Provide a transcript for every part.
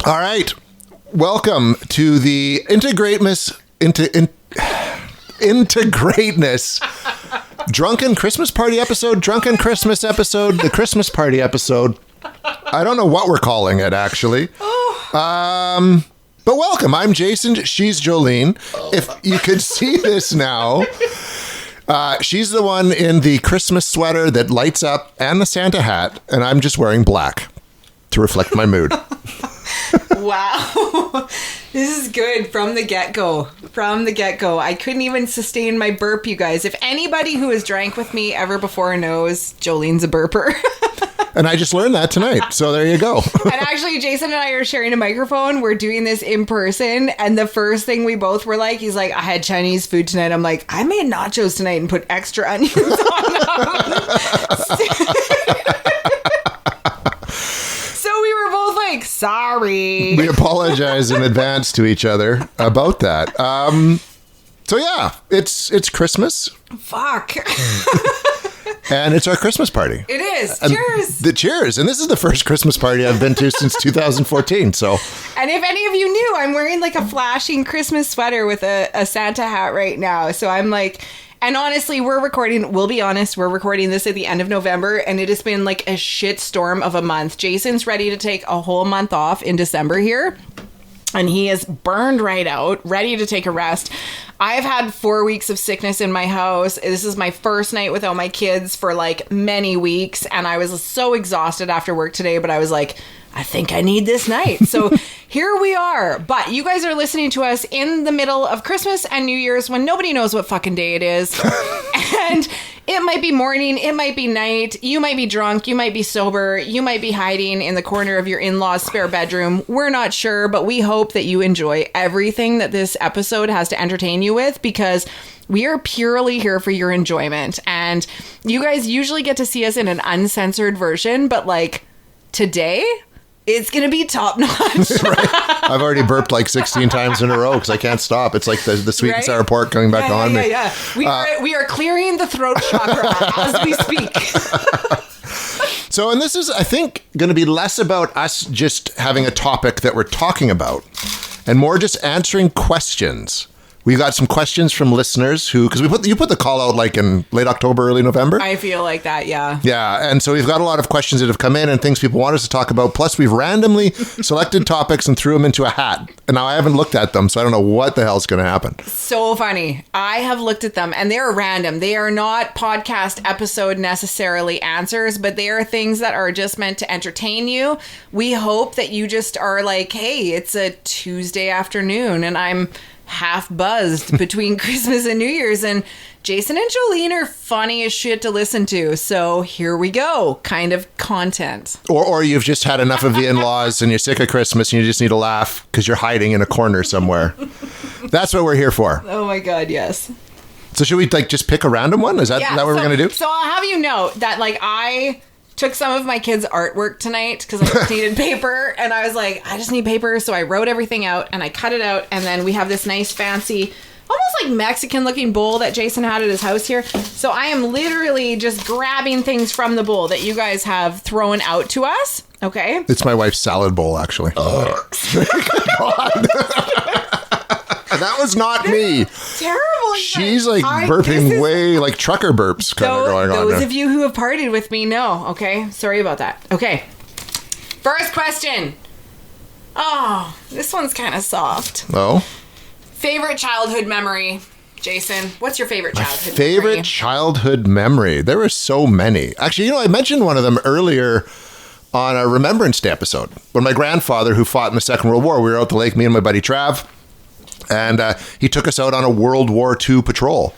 All right. Welcome to the Into Greatness Drunken Christmas Party episode, Drunken Christmas episode, the Christmas Party episode. I don't know what we're calling it, actually. But welcome. I'm Jason. She's Jolene. If you could see this now, she's the one in the Christmas sweater that lights up and the Santa hat, and I'm just wearing black to reflect my mood. Wow. This is good from the get-go. From the get-go. I couldn't even sustain my burp, you guys. If anybody who has drank with me ever before knows, Jolene's a burper. And I just learned that tonight. So there you go. And actually, Jason and I are sharing a microphone. We're doing this in person. And the first thing we both were like, he's like, I had Chinese food tonight. I'm like, I made nachos tonight and put extra onions on them. So we were both like, sorry. We apologize in advance to each other about that. So yeah, it's Christmas. Fuck. And it's our Christmas party. It is. And Cheers. Cheers. And this is the first Christmas party I've been to since 2014. So. And if any of you knew, I'm wearing like a flashing Christmas sweater with a Santa hat right now. So I'm like, and honestly, we'll be honest, we're recording this at the end of November and it has been like a shit storm of a month. Jason's ready to take a whole month off in December here. And he is burned right out, ready to take a rest. I've had 4 weeks of sickness in my house. This is my first night without my kids for like many weeks. And I was so exhausted after work today, but I was like, I think I need this night. So here we are. But you guys are listening to us in the middle of Christmas and New Year's when nobody knows what fucking day it is. And it might be morning, it might be night, you might be drunk, you might be sober, you might be hiding in the corner of your in-laws' spare bedroom. We're not sure, but we hope that you enjoy everything that this episode has to entertain you with, because we are purely here for your enjoyment. And you guys usually get to see us in an uncensored version, but like today, it's going to be top notch. Right. I've already burped like 16 times in a row because I can't stop. It's like the sweet and sour pork coming back on me. Yeah. We are clearing the throat chakra as we speak. So, and this is, I think, going to be less about us just having a topic that we're talking about and more just answering questions. We got some questions from listeners who, because you put the call out like in late October, early November. I feel like that, yeah. Yeah, and so we've got a lot of questions that have come in and things people want us to talk about. Plus, we've randomly selected topics and threw them into a hat. And now I haven't looked at them, so I don't know what the hell's going to happen. So funny. I have looked at them, and they're random. They are not podcast episode necessarily answers, but they are things that are just meant to entertain you. We hope that you just are like, hey, it's a Tuesday afternoon, and I'm half buzzed between Christmas and New Year's, and Jason and Jolene are funny as shit to listen to, so here we go, kind of content. Or you've just had enough of the in-laws and you're sick of Christmas and you just need to laugh because you're hiding in a corner somewhere. That's what we're here for. Oh my god, yes. So should we like just pick a random one? Is that what we're gonna do? So I'll have you know that like I took some of my kids' artwork tonight because I just needed paper, and I was like, I just need paper, so I wrote everything out and I cut it out, and then we have this nice fancy, almost like Mexican looking bowl that Jason had at his house here. So I am literally just grabbing things from the bowl that you guys have thrown out to us. Okay. It's my wife's salad bowl, actually. Oh. God. That was not me. Terrible. She's like burping way like trucker burps kind of going on. Those of you who have partied with me know. Okay. Sorry about that. Okay. First question. Oh, this one's kind of soft. Oh. Favorite childhood memory, Jason? What's your favorite childhood memory? Favorite childhood memory? There were so many. Actually, I mentioned one of them earlier on a Remembrance Day episode. When my grandfather, who fought in the Second World War, we were out the lake, me and my buddy Trav, and he took us out on a World War II patrol.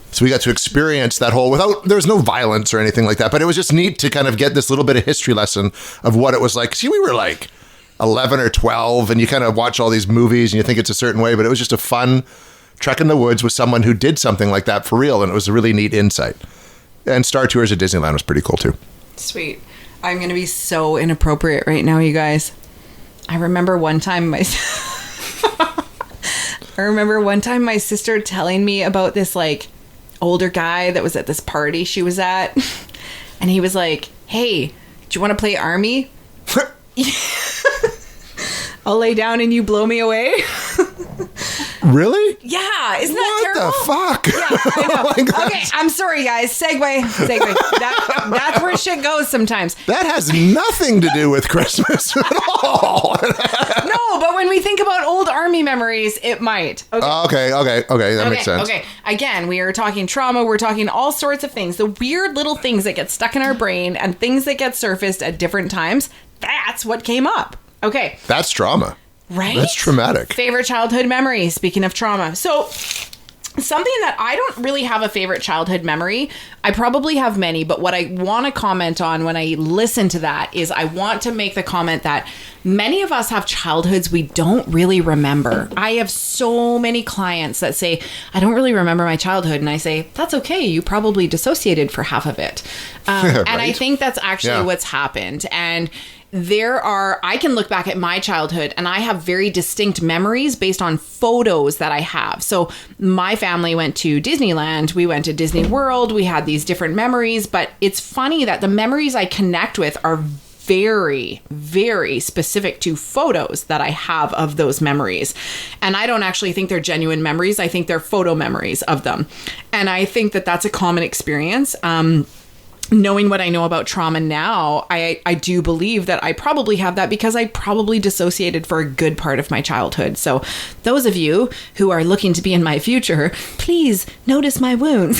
So we got to experience that whole, there was no violence or anything like that, but it was just neat to kind of get this little bit of history lesson of what it was like. See, we were like 11 or 12, and you kind of watch all these movies and you think it's a certain way, but it was just a fun trek in the woods with someone who did something like that for real, and it was a really neat insight. And Star Tours at Disneyland was pretty cool too. Sweet. I'm going to be so inappropriate right now, you guys. I remember one time my sister telling me about this like older guy that was at this party she was at, and he was like, hey, do you want to play Army? I'll lay down and you blow me away. Really? Yeah, isn't that terrible? What the fuck? Yeah, I know. Oh my gosh. Okay, I'm sorry, guys. Segue. That's where shit goes sometimes. That has nothing to do with Christmas at all. No, but when we think about old army memories, it might. Okay. Okay. That makes sense. Okay. Again, we are talking trauma. We're talking all sorts of things. The weird little things that get stuck in our brain and things that get surfaced at different times. That's what came up. Okay. That's trauma. Right? That's traumatic. Favorite childhood memory, speaking of trauma. So, something that I don't really have a favorite childhood memory. I probably have many, but what I want to comment on when I listen to that is I want to make the comment that many of us have childhoods we don't really remember. I have so many clients that say, I don't really remember my childhood. And I say, that's okay. You probably dissociated for half of it. Right? And I think that's actually what's happened. And I can look back at my childhood and I have very distinct memories based on photos that I have. So my family went to Disneyland, we went to Disney World, we had these different memories, but it's funny that the memories I connect with are very, very specific to photos that I have of those memories. And I don't actually think they're genuine memories. I think they're photo memories of them. And I think that that's a common experience. Knowing what I know about trauma now, I do believe that I probably have that because I probably dissociated for a good part of my childhood. So those of you who are looking to be in my future, please notice my wounds.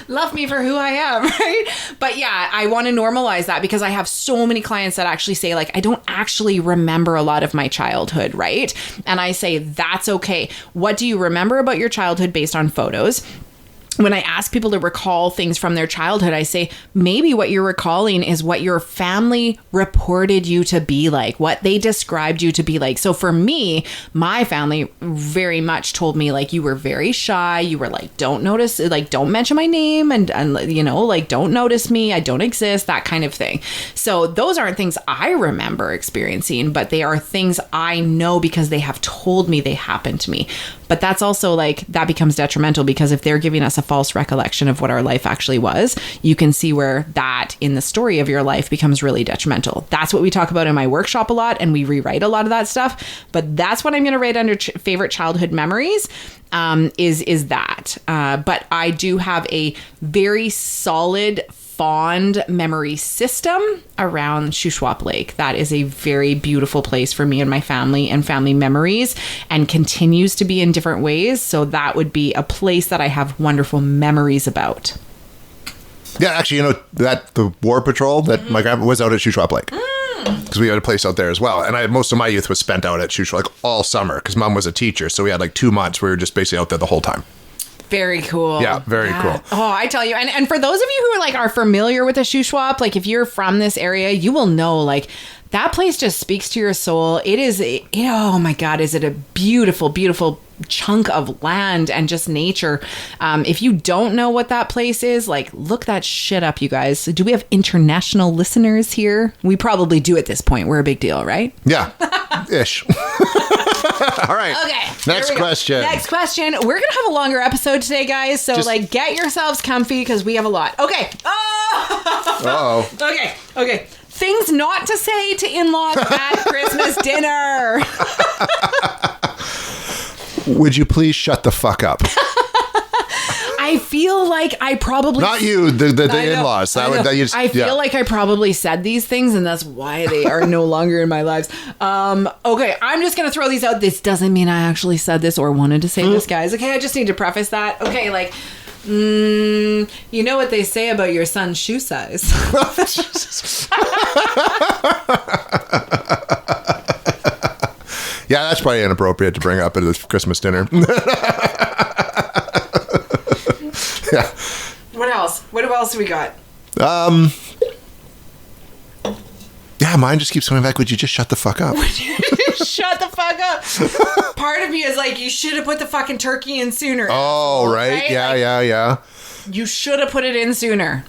Love me for who I am, right? But yeah, I want to normalize that because I have so many clients that actually say, like, I don't actually remember a lot of my childhood, right? And I say, that's okay. What do you remember about your childhood based on photos? When I ask people to recall things from their childhood, I say, maybe what you're recalling is what your family reported you to be like, what they described you to be like. So for me, my family very much told me, like, you were very shy. You were like, don't mention my name and you know, like, don't notice me. I don't exist, that kind of thing. So those aren't things I remember experiencing, but they are things I know because they have told me they happened to me. But that's also like, that becomes detrimental because if they're giving us a false recollection of what our life actually was, you can see where that in the story of your life becomes really detrimental. That's what we talk about in my workshop a lot, and we rewrite a lot of that stuff. But that's what I'm going to write under favorite childhood memories, is that. But I do have a very solid fond memory system around Shuswap Lake. That is a very beautiful place for me and my family and family memories, and continues to be in different ways. So that would be a place that I have wonderful memories about. Yeah, actually, you know, that the War Patrol, that my grandpa was out at Shuswap Lake. Because we had a place out there as well. And most of my youth was spent out at Shuswap Lake all summer because mom was a teacher. So we had like 2 months where we were just basically out there the whole time. Very cool. Yeah, very cool. Oh, I tell you. And for those of you who are familiar with the Shuswap, like if you're from this area, you will know, like, that place just speaks to your soul. It is, oh my God, is it a beautiful, beautiful chunk of land and just nature. If you don't know what that place is, like, look that shit up, you guys. Do we have international listeners here? We probably do at this point. We're a big deal, right? Yeah. Ish. All right. Okay. Next question. We're going to have a longer episode today, guys. So, get yourselves comfy because we have a lot. Okay. Oh. Uh-oh. Okay. Things not to say to in-laws at Christmas dinner. Would you please shut the fuck up? I feel like I probably... Not you, the in-laws. I feel like I probably said these things, and that's why they are no longer in my lives. Okay, I'm just going to throw these out. This doesn't mean I actually said this or wanted to say this, guys. Okay, I just need to preface that. Okay, like... you know what they say about your son's shoe size. Yeah, that's probably inappropriate to bring up at a Christmas dinner. Yeah. What else? What else have we got? Yeah, mine just keeps coming back. Would you just shut the fuck up? Shut the fuck up. Part of me is like, you should have put the fucking turkey in sooner. Oh, right? Yeah, like, yeah. You should have put it in sooner.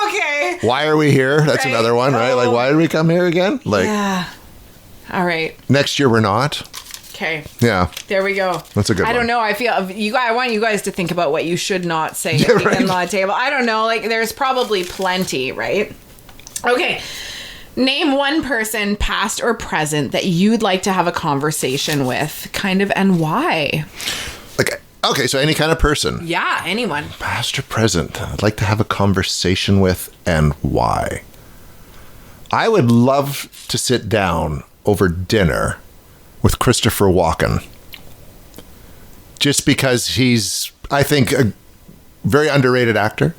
Okay. Why are we here? That's another one, right? Like, why did we come here again? Like, yeah. All right. Next year we're not. Okay. Yeah. There we go. That's a good one. I don't know. I feel I want you guys to think about what you should not say at the right. in-law table. I don't know. Like, there's probably plenty, right? Okay. Name one person, past or present, that you'd like to have a conversation with, kind of, and why? Like, okay, so any kind of person. Yeah, anyone. Past or present, I'd like to have a conversation with, and why? I would love to sit down over dinner with Christopher Walken. Just because he's, I think, a very underrated actor.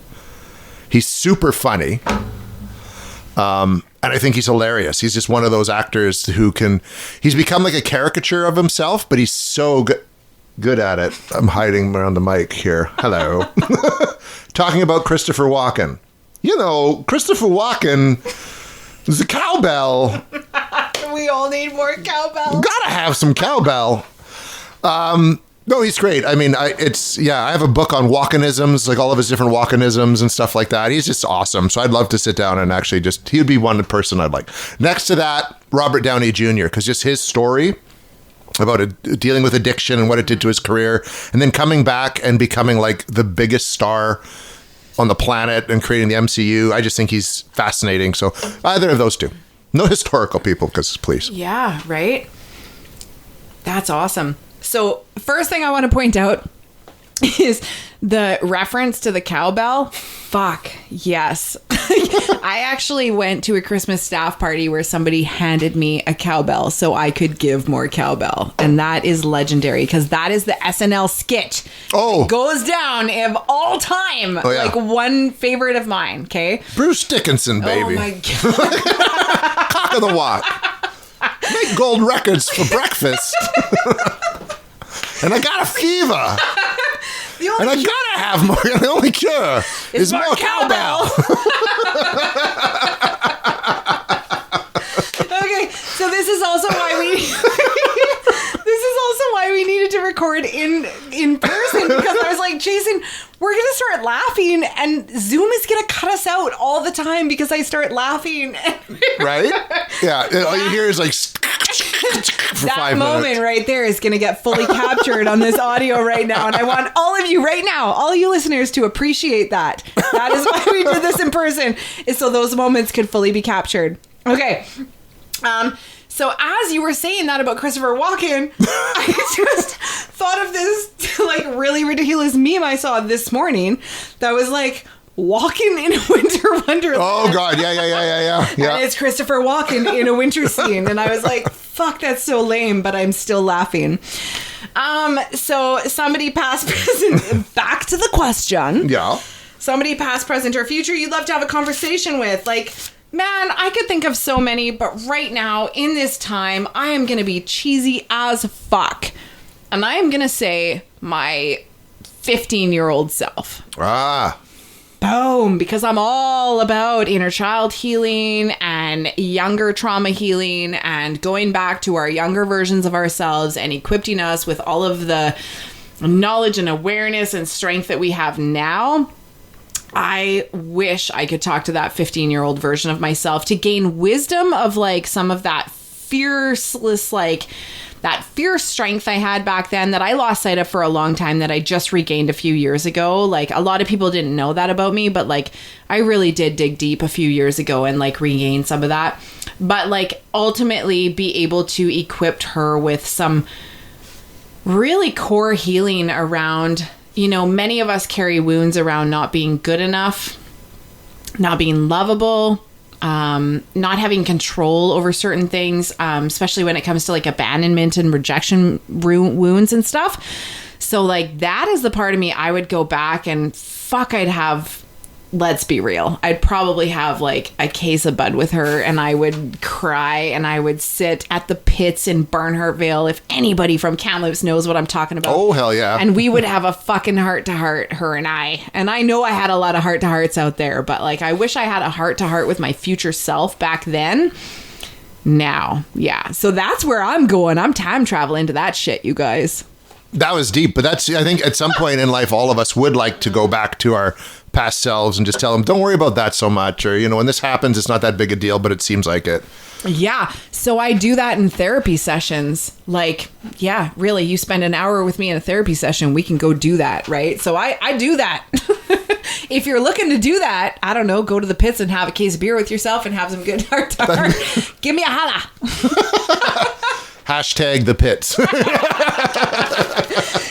He's super funny. And I think he's hilarious. He's just one of those actors who he's become like a caricature of himself, but he's so good at it. I'm hiding around the mic here. Hello. Talking about Christopher Walken. You know, Christopher Walken is a cowbell. We all need more cowbell. Gotta have some cowbell. No, he's great. I mean, I have a book on Walkenisms, like all of his different Walkenisms and stuff like that. He's just awesome. So I'd love to sit down and actually he would be one person I'd like. Next to that, Robert Downey Jr., because just his story about dealing with addiction and what it did to his career, and then coming back and becoming like the biggest star on the planet and creating the MCU. I just think he's fascinating. So either of those two. No historical people, because please. Yeah, right? That's awesome. So first thing I want to point out is the reference to the cowbell. Fuck, yes. I actually went to a Christmas staff party where somebody handed me a cowbell so I could give more cowbell. And that is legendary because that is the SNL skit. Oh. It goes down of all time. Oh, yeah. Like one favorite of mine, okay? Bruce Dickinson, baby. Oh my God. Cock of the walk. Make gold records for breakfast. And I got a fever. And I gotta have more. The only cure is more cowbell. Okay, so this is also why we needed to record in person, because I was like, Jason, we're gonna start laughing and Zoom is gonna cut us out all the time because I start laughing. Right? Yeah. All you hear is like for that 5 moment minutes. right there is going to get fully captured on this audio right now. And I want all of you right now, all you listeners, to appreciate that. That is why we did this in person, is so those moments could fully be captured. Okay. So as you were saying that about Christopher Walken, I just thought of this like really ridiculous meme I saw this morning that was like, walking in a winter wonderland. Oh God, yeah. And it's Christopher Walken in a winter scene, and I was like, "Fuck, that's so lame," but I'm still laughing. So somebody past, present. Back to the question. Yeah. Somebody past, present, or future you'd love to have a conversation with, like. Man, I could think of so many, but right now, in this time, I am going to be cheesy as fuck. And I am going to say my 15-year-old self. Ah. Boom, because I'm all about inner child healing and younger trauma healing and going back to our younger versions of ourselves and equipping us with all of the knowledge and awareness and strength that we have now. I wish I could talk to that 15-year-old version of myself to gain wisdom of like some of that fierceless, like that fierce strength I had back then that I lost sight of for a long time that I just regained a few years ago. Like a lot of people didn't know that about me, but like I really did dig deep a few years ago and like regain some of that. But like ultimately be able to equip her with some really core healing around, you know, many of us carry wounds around not being good enough, not being lovable, not having control over certain things, especially when it comes to like abandonment and rejection wounds and stuff. So like that is the part of me I would go back and I'd have, let's be real, I'd probably have like a case of Bud with her and I would cry and I would sit at the pits in Bernhardt if anybody from Kamloops knows what I'm talking about. Oh, hell yeah. And we would have a fucking heart-to-heart, her and I. And I know I had a lot of heart-to-hearts out there, but like I wish I had a heart-to-heart with my future self back then. Now, yeah. So that's where I'm going. I'm time traveling to that shit, you guys. That was deep, but I think at some point in life, all of us would like to go back to our past selves and just tell them, don't worry about that so much. Or, you know, when this happens, it's not that big a deal, but it seems like it. Yeah. So I do that in therapy sessions. Like, yeah, really, you spend an hour with me in a therapy session, we can go do that, right? So I do that. If you're looking to do that, I don't know, go to the pits and have a case of beer with yourself and have some good heart to heart. Give me a holla. Hashtag the pits.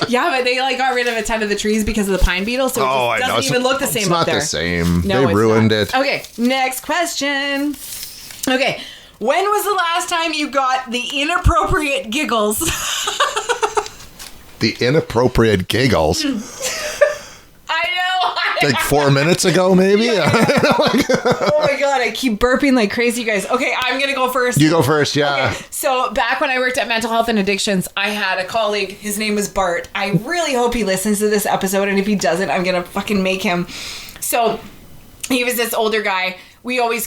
Yeah, but they like got rid of a ton of the trees because of the pine beetle, so it just doesn't even look the same up there. It's not the same. No, they ruined it. Okay, next question. Okay, when was the last time you got the inappropriate giggles? The inappropriate giggles? I know. Like 4 minutes ago, maybe? Yeah. Oh my God, I keep burping like crazy, you guys. Okay, I'm going to go first. You go first, yeah. Okay, so back when I worked at Mental Health and Addictions, I had a colleague. His name was Bart. I really hope he listens to this episode, and if he doesn't, I'm going to fucking make him. So he was this older guy. I always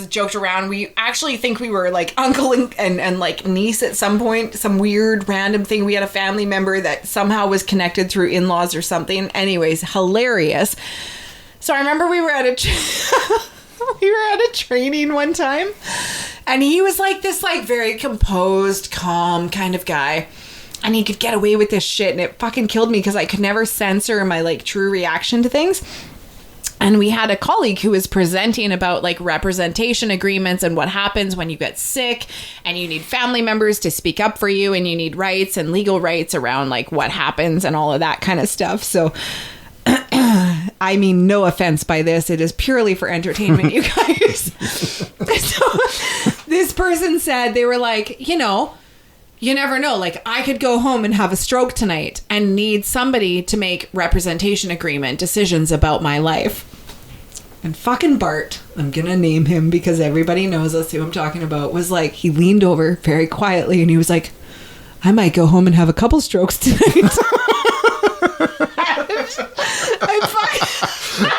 joked around. We actually think we were like uncle and like niece at some point, some weird random thing. We had a family member that somehow was connected through in-laws or something. Anyways, hilarious. So I remember we were at a training one time, and he was like this like very composed, calm kind of guy. And he could get away with this shit, and it fucking killed me because I could never censor my like true reaction to things. And we had a colleague who was presenting about like representation agreements and what happens when you get sick and you need family members to speak up for you and you need rights and legal rights around like what happens and all of that kind of stuff. So, I mean, no offense by this. It is purely for entertainment, you guys. So this person said, they were like, you never know. Like, I could go home and have a stroke tonight and need somebody to make representation agreement decisions about my life. And fucking Bart, I'm going to name him because everybody knows us who I'm talking about, was like, he leaned over very quietly and he was like, I might go home and have a couple strokes tonight.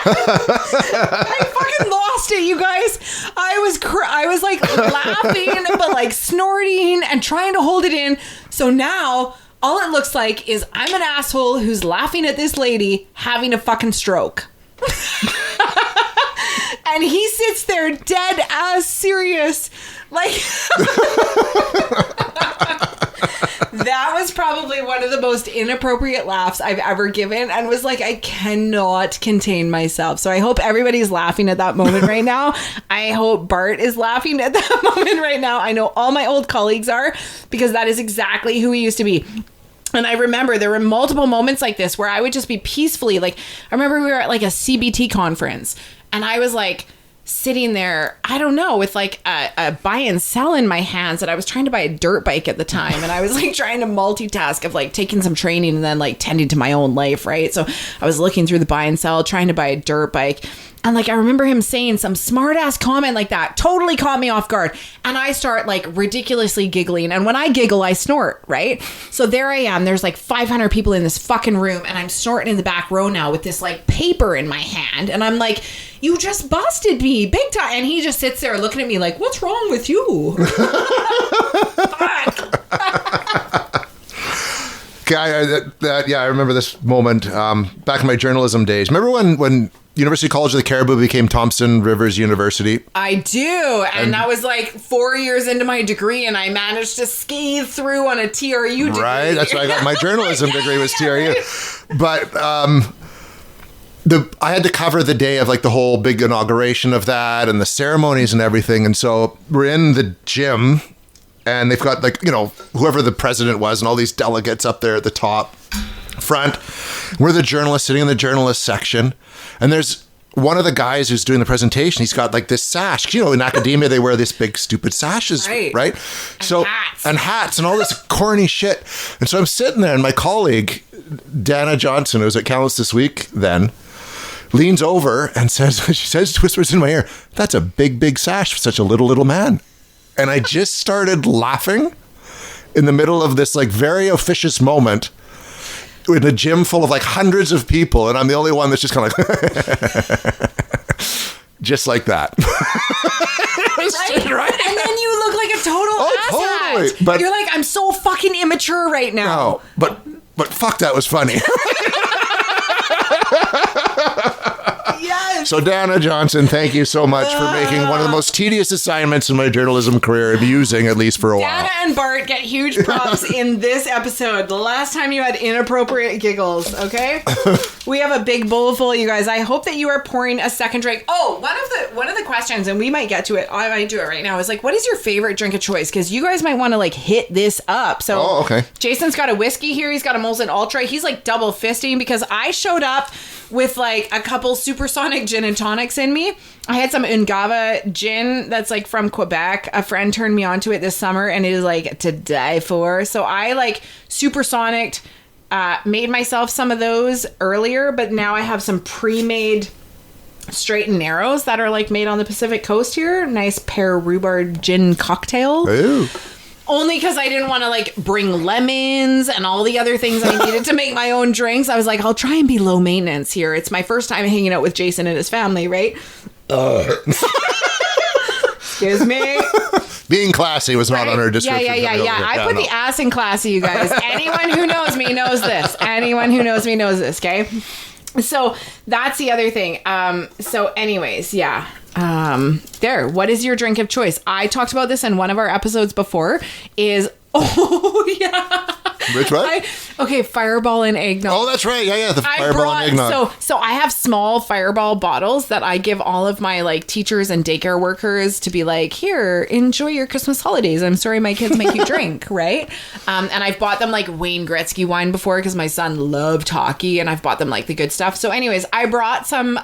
I fucking lost it, you guys. I was like laughing, but like snorting and trying to hold it in. So now all it looks like is I'm an asshole who's laughing at this lady having a fucking stroke. And he sits there dead ass serious. Like, that was probably one of the most inappropriate laughs I've ever given, and was like, I cannot contain myself. So I hope everybody's laughing at that moment right now. I hope Bart is laughing at that moment right now. I know all my old colleagues are, because that is exactly who he used to be. And I remember there were multiple moments like this where I would just be peacefully, like, I remember we were at like a CBT conference, and I was like sitting there, I don't know, with like a buy and sell in my hands, and I was trying to buy a dirt bike at the time, and I was like trying to multitask of like taking some training and then like tending to my own life, right? So I was looking through the buy and sell, trying to buy a dirt bike. And like, I remember him saying some smart ass comment like that, totally caught me off guard. And I start like ridiculously giggling. And when I giggle, I snort, right? So there I am. There's like 500 people in this fucking room, and I'm snorting in the back row now with this like paper in my hand. And I'm like, you just busted me big time. And he just sits there looking at me like, what's wrong with you? Fuck. I remember this moment back in my journalism days. Remember when University College of the Cariboo became Thompson Rivers University? I do. And that was like 4 years into my degree, and I managed to scathe through on a TRU degree. Right. That's why I got my journalism degree was TRU. Right. But I had to cover the day of like the whole big inauguration of that and the ceremonies and everything. And so we're in the gym, and they've got like, whoever the president was and all these delegates up there at the top front. We're the journalists sitting in the journalist section, and there's one of the guys who's doing the presentation. He's got like this sash. In academia they wear this big stupid sashes, right? And hats and all this corny shit. And so I'm sitting there, and my colleague Dana Johnson, who was at Countless this week then, leans over and whispers in my ear, "That's a big sash for such a little man." And I just started laughing in the middle of this like very officious moment in a gym full of like hundreds of people, and I'm the only one that's just kind of like just like that. Right? And then you look like a total asshat. But you're like, I'm so fucking immature right now. No, but fuck, that was funny. Yes. So Dana Johnson, thank you so much for making one of the most tedious assignments in my journalism career amusing, at least for a while. Dana and Bart get huge props in this episode. The last time you had inappropriate giggles, okay? We have a big bowl full, you guys. I hope that you are pouring a second drink. Oh, one of the questions, and we might get to it. I might do it right now. Is like, what is your favorite drink of choice? Because you guys might want to like hit this up. So, okay. Jason's got a whiskey here. He's got a Molson Ultra. He's like double fisting because I showed up with like a couple supersonic gin and tonics in me. I had some Ungava gin that's like from Quebec. A friend turned me onto it this summer and it is like to die for. So I like supersonic, made myself some of those earlier, but now I have some pre-made straight and narrows that are like made on the Pacific coast here. Nice pear rhubarb gin cocktail. Ooh. Only because I didn't want to like bring lemons and all the other things I needed to make my own drinks. I was like, I'll try and be low maintenance here. It's my first time hanging out with Jason and his family, right? Excuse me. Being classy was not on her description. Yeah. I put the ass in classy, you guys. Anyone who knows me knows this. Anyone who knows me knows this, okay? So that's the other thing. So anyways, yeah. There. What is your drink of choice? I talked about this in one of our episodes before. Which one? Okay, Fireball and eggnog. Oh, that's right. Yeah. The Fireball and eggnog. So I have small Fireball bottles that I give all of my like teachers and daycare workers to be like, here, enjoy your Christmas holidays. I'm sorry my kids make you drink, right? And I've bought them like Wayne Gretzky wine before because my son loved hockey, and I've bought them like the good stuff. So anyways, I brought some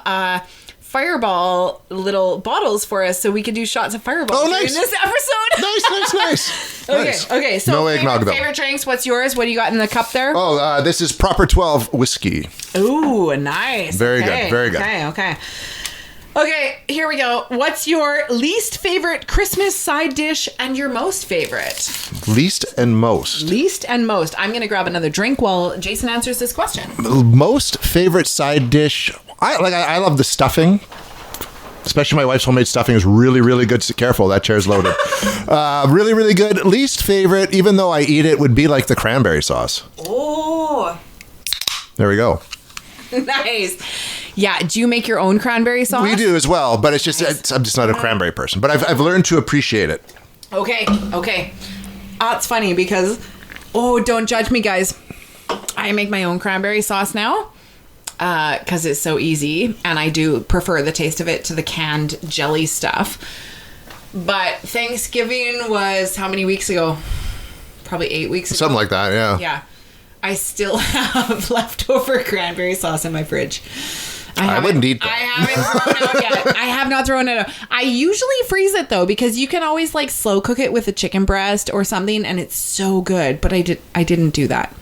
Fireball little bottles for us so we could do shots of Fireball in this episode. Nice. Okay. So no eggnog, though. Favorite drinks, what's yours? What do you got in the cup there? Oh, this is Proper 12 whiskey. Ooh, nice. Very good. Okay, here we go. What's your least favorite Christmas side dish and your most favorite? Least and most. I'm going to grab another drink while Jason answers this question. Most favorite side dish. I love the stuffing. Especially my wife's homemade stuffing is really, really good. Careful, that chair's loaded. Really, really good. Least favorite, even though I eat it, would be like the cranberry sauce. Oh. There we go. Nice. Yeah. Do you make your own cranberry sauce? We do as well, but it's just I'm just not a cranberry person. But I've learned to appreciate it. Okay. It's funny because, don't judge me, guys. I make my own cranberry sauce now. Because it's so easy, and I do prefer the taste of it to the canned jelly stuff. But Thanksgiving was how many weeks ago? Probably 8 weeks ago. Something like that, yeah. Yeah. I still have leftover cranberry sauce in my fridge. I wouldn't eat that. I haven't thrown it out yet. I have not thrown it out. I usually freeze it, though, because you can always like slow cook it with a chicken breast or something, and it's so good. But I didn't do that.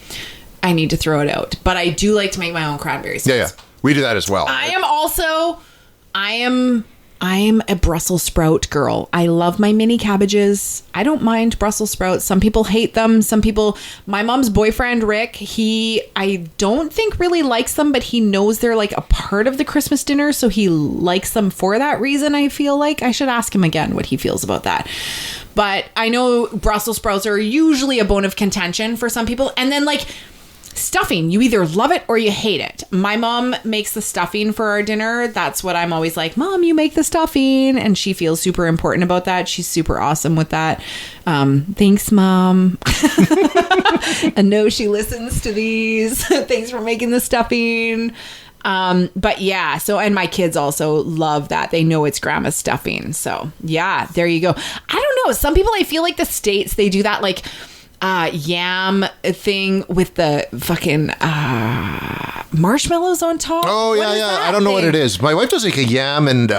I need to throw it out. But I do like to make my own cranberry sauce. Yeah. We do that as well. I am a Brussels sprout girl. I love my mini cabbages. I don't mind Brussels sprouts. Some people hate them. My mom's boyfriend, Rick, I don't think really likes them, but he knows they're like a part of the Christmas dinner. So he likes them for that reason. I feel like I should ask him again what he feels about that. But I know Brussels sprouts are usually a bone of contention for some people. And then like stuffing, you either love it or you hate it. My mom makes the stuffing for our dinner. That's what I'm always like, Mom, you make the stuffing. And she feels super important about that. She's super awesome with that. Thanks, Mom. I know she listens to these. Thanks for making the stuffing. But yeah, and my kids also love that. They know it's grandma's stuffing. So yeah, there you go. I don't know. Some people, I feel like the States, they do that like yam thing with the fucking marshmallows on top. Oh, yeah. I don't know what it is. My wife does like a yam and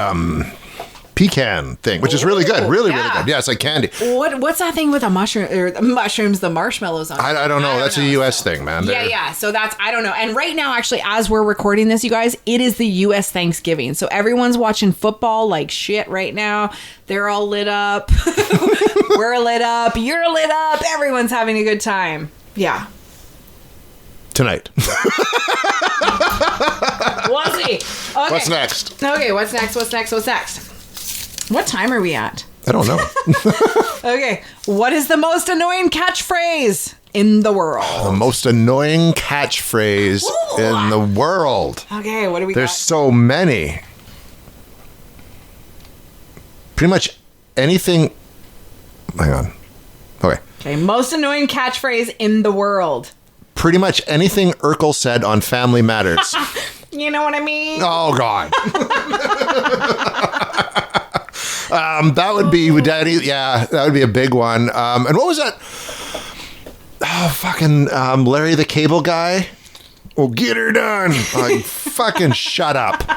pecan thing, which is really good. Really good. Yeah, it's like candy. What's that thing with the mushrooms, the marshmallows on I don't know. That's a U.S. thing, man. Yeah. So I don't know. And right now, actually, as we're recording this, you guys, it is the U.S. Thanksgiving. So everyone's watching football like shit right now. They're all lit up. We're lit up. You're lit up. Everyone's having a good time. Yeah. Tonight. We'll see. Okay. What's next? Okay, what's next? What time are we at? I don't know. Okay. What is the most annoying catchphrase in the world? The most annoying catchphrase in the world. Okay, what do we got? There's so many. pretty much anything. Hang on. Okay, most annoying catchphrase in the world. Pretty much anything Urkel said on Family Matters. You know what I mean? Oh, God. That would be Daddy. Yeah, that would be a big one. And what was that? Oh, fucking Larry the Cable Guy. Well, get her done. Like, fucking shut up.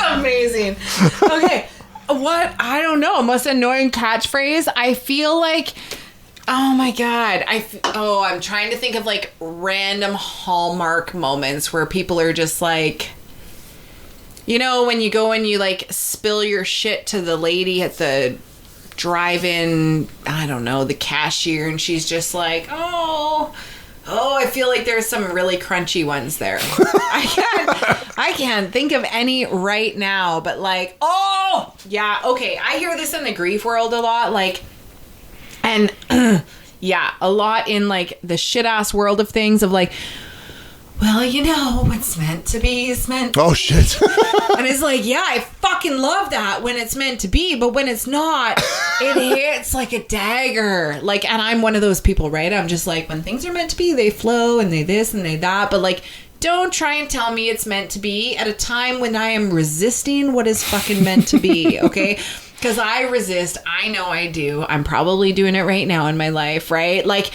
Amazing. Okay. What? I don't know. Most annoying catchphrase. I feel like, oh my God. I'm trying to think of like random Hallmark moments where people are just like, you know, when you go and you like spill your shit to the lady at the drive-in, I don't know, the cashier, and she's just like, oh, I feel like there's some really crunchy ones there. I can't think of any right now, but like, oh, yeah, okay. I hear this in the grief world a lot, like, and yeah, a lot in like the shit-ass world of things of like, well, you know, what's meant to be is meant to be. Oh, shit. And it's like, yeah, I fucking love that when it's meant to be, but when it's not, it hits like a dagger. Like, and I'm one of those people, right? I'm just like, when things are meant to be, they flow and they this and they that. But like, don't try and tell me it's meant to be at a time when I am resisting what is fucking meant to be, okay? Because I resist. I know I do. I'm probably doing it right now in my life, right? Like,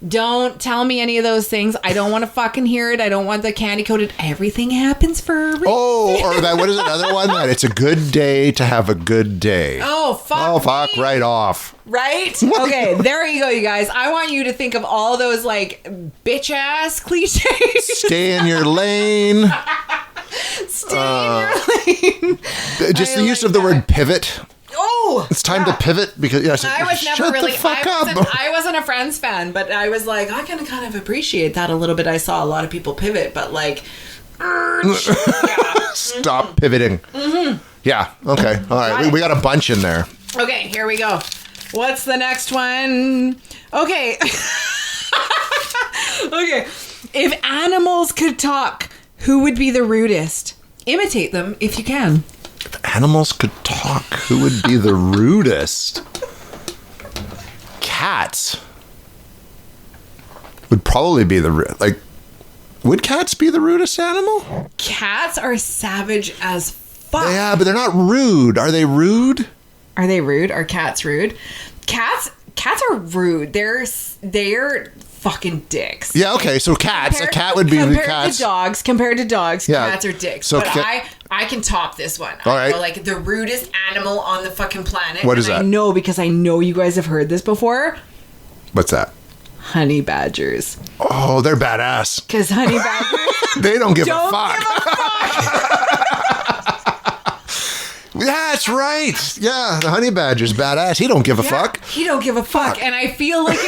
don't tell me any of those things. I don't want to fucking hear it. I don't want the candy coated. Everything happens for a reason. Oh, or that, what is another one? That it's a good day to have a good day. Oh, fuck. Oh, fuck, right off. Right? Okay, there you go, you guys. I want you to think of all those, like, bitch-ass cliches. Stay in your lane. Stay in your lane. Just the use of the word pivot. Oh, it's time to pivot because I was never really. I wasn't a Friends fan, but I was like, I can kind of appreciate that a little bit. I saw a lot of people pivot, but like, stop pivoting. Mm-hmm. Yeah. Okay. All right. We got a bunch in there. Okay. Here we go. What's the next one? Okay. Okay. If animals could talk, who would be the rudest? Imitate them if you can. If animals could talk, who would be the rudest? Cats would probably be like. Would cats be the rudest animal? Cats are savage as fuck. Yeah, but they're not rude. Are they rude? Are they rude? Are cats rude? Cats are rude. They're fucking dicks. Yeah, okay, so cats. A cat would be cats. Compared to dogs, yeah. Cats are dicks. So but I can top this one. All right. I know, like, the rudest animal on the fucking planet. What is that? I know because I know you guys have heard this before. What's that? Honey badgers. Oh, they're badass. Because honey badgers... they don't give a fuck. That's right. Yeah, the honey badger's badass. He don't give a fuck. He don't give a fuck. And I feel like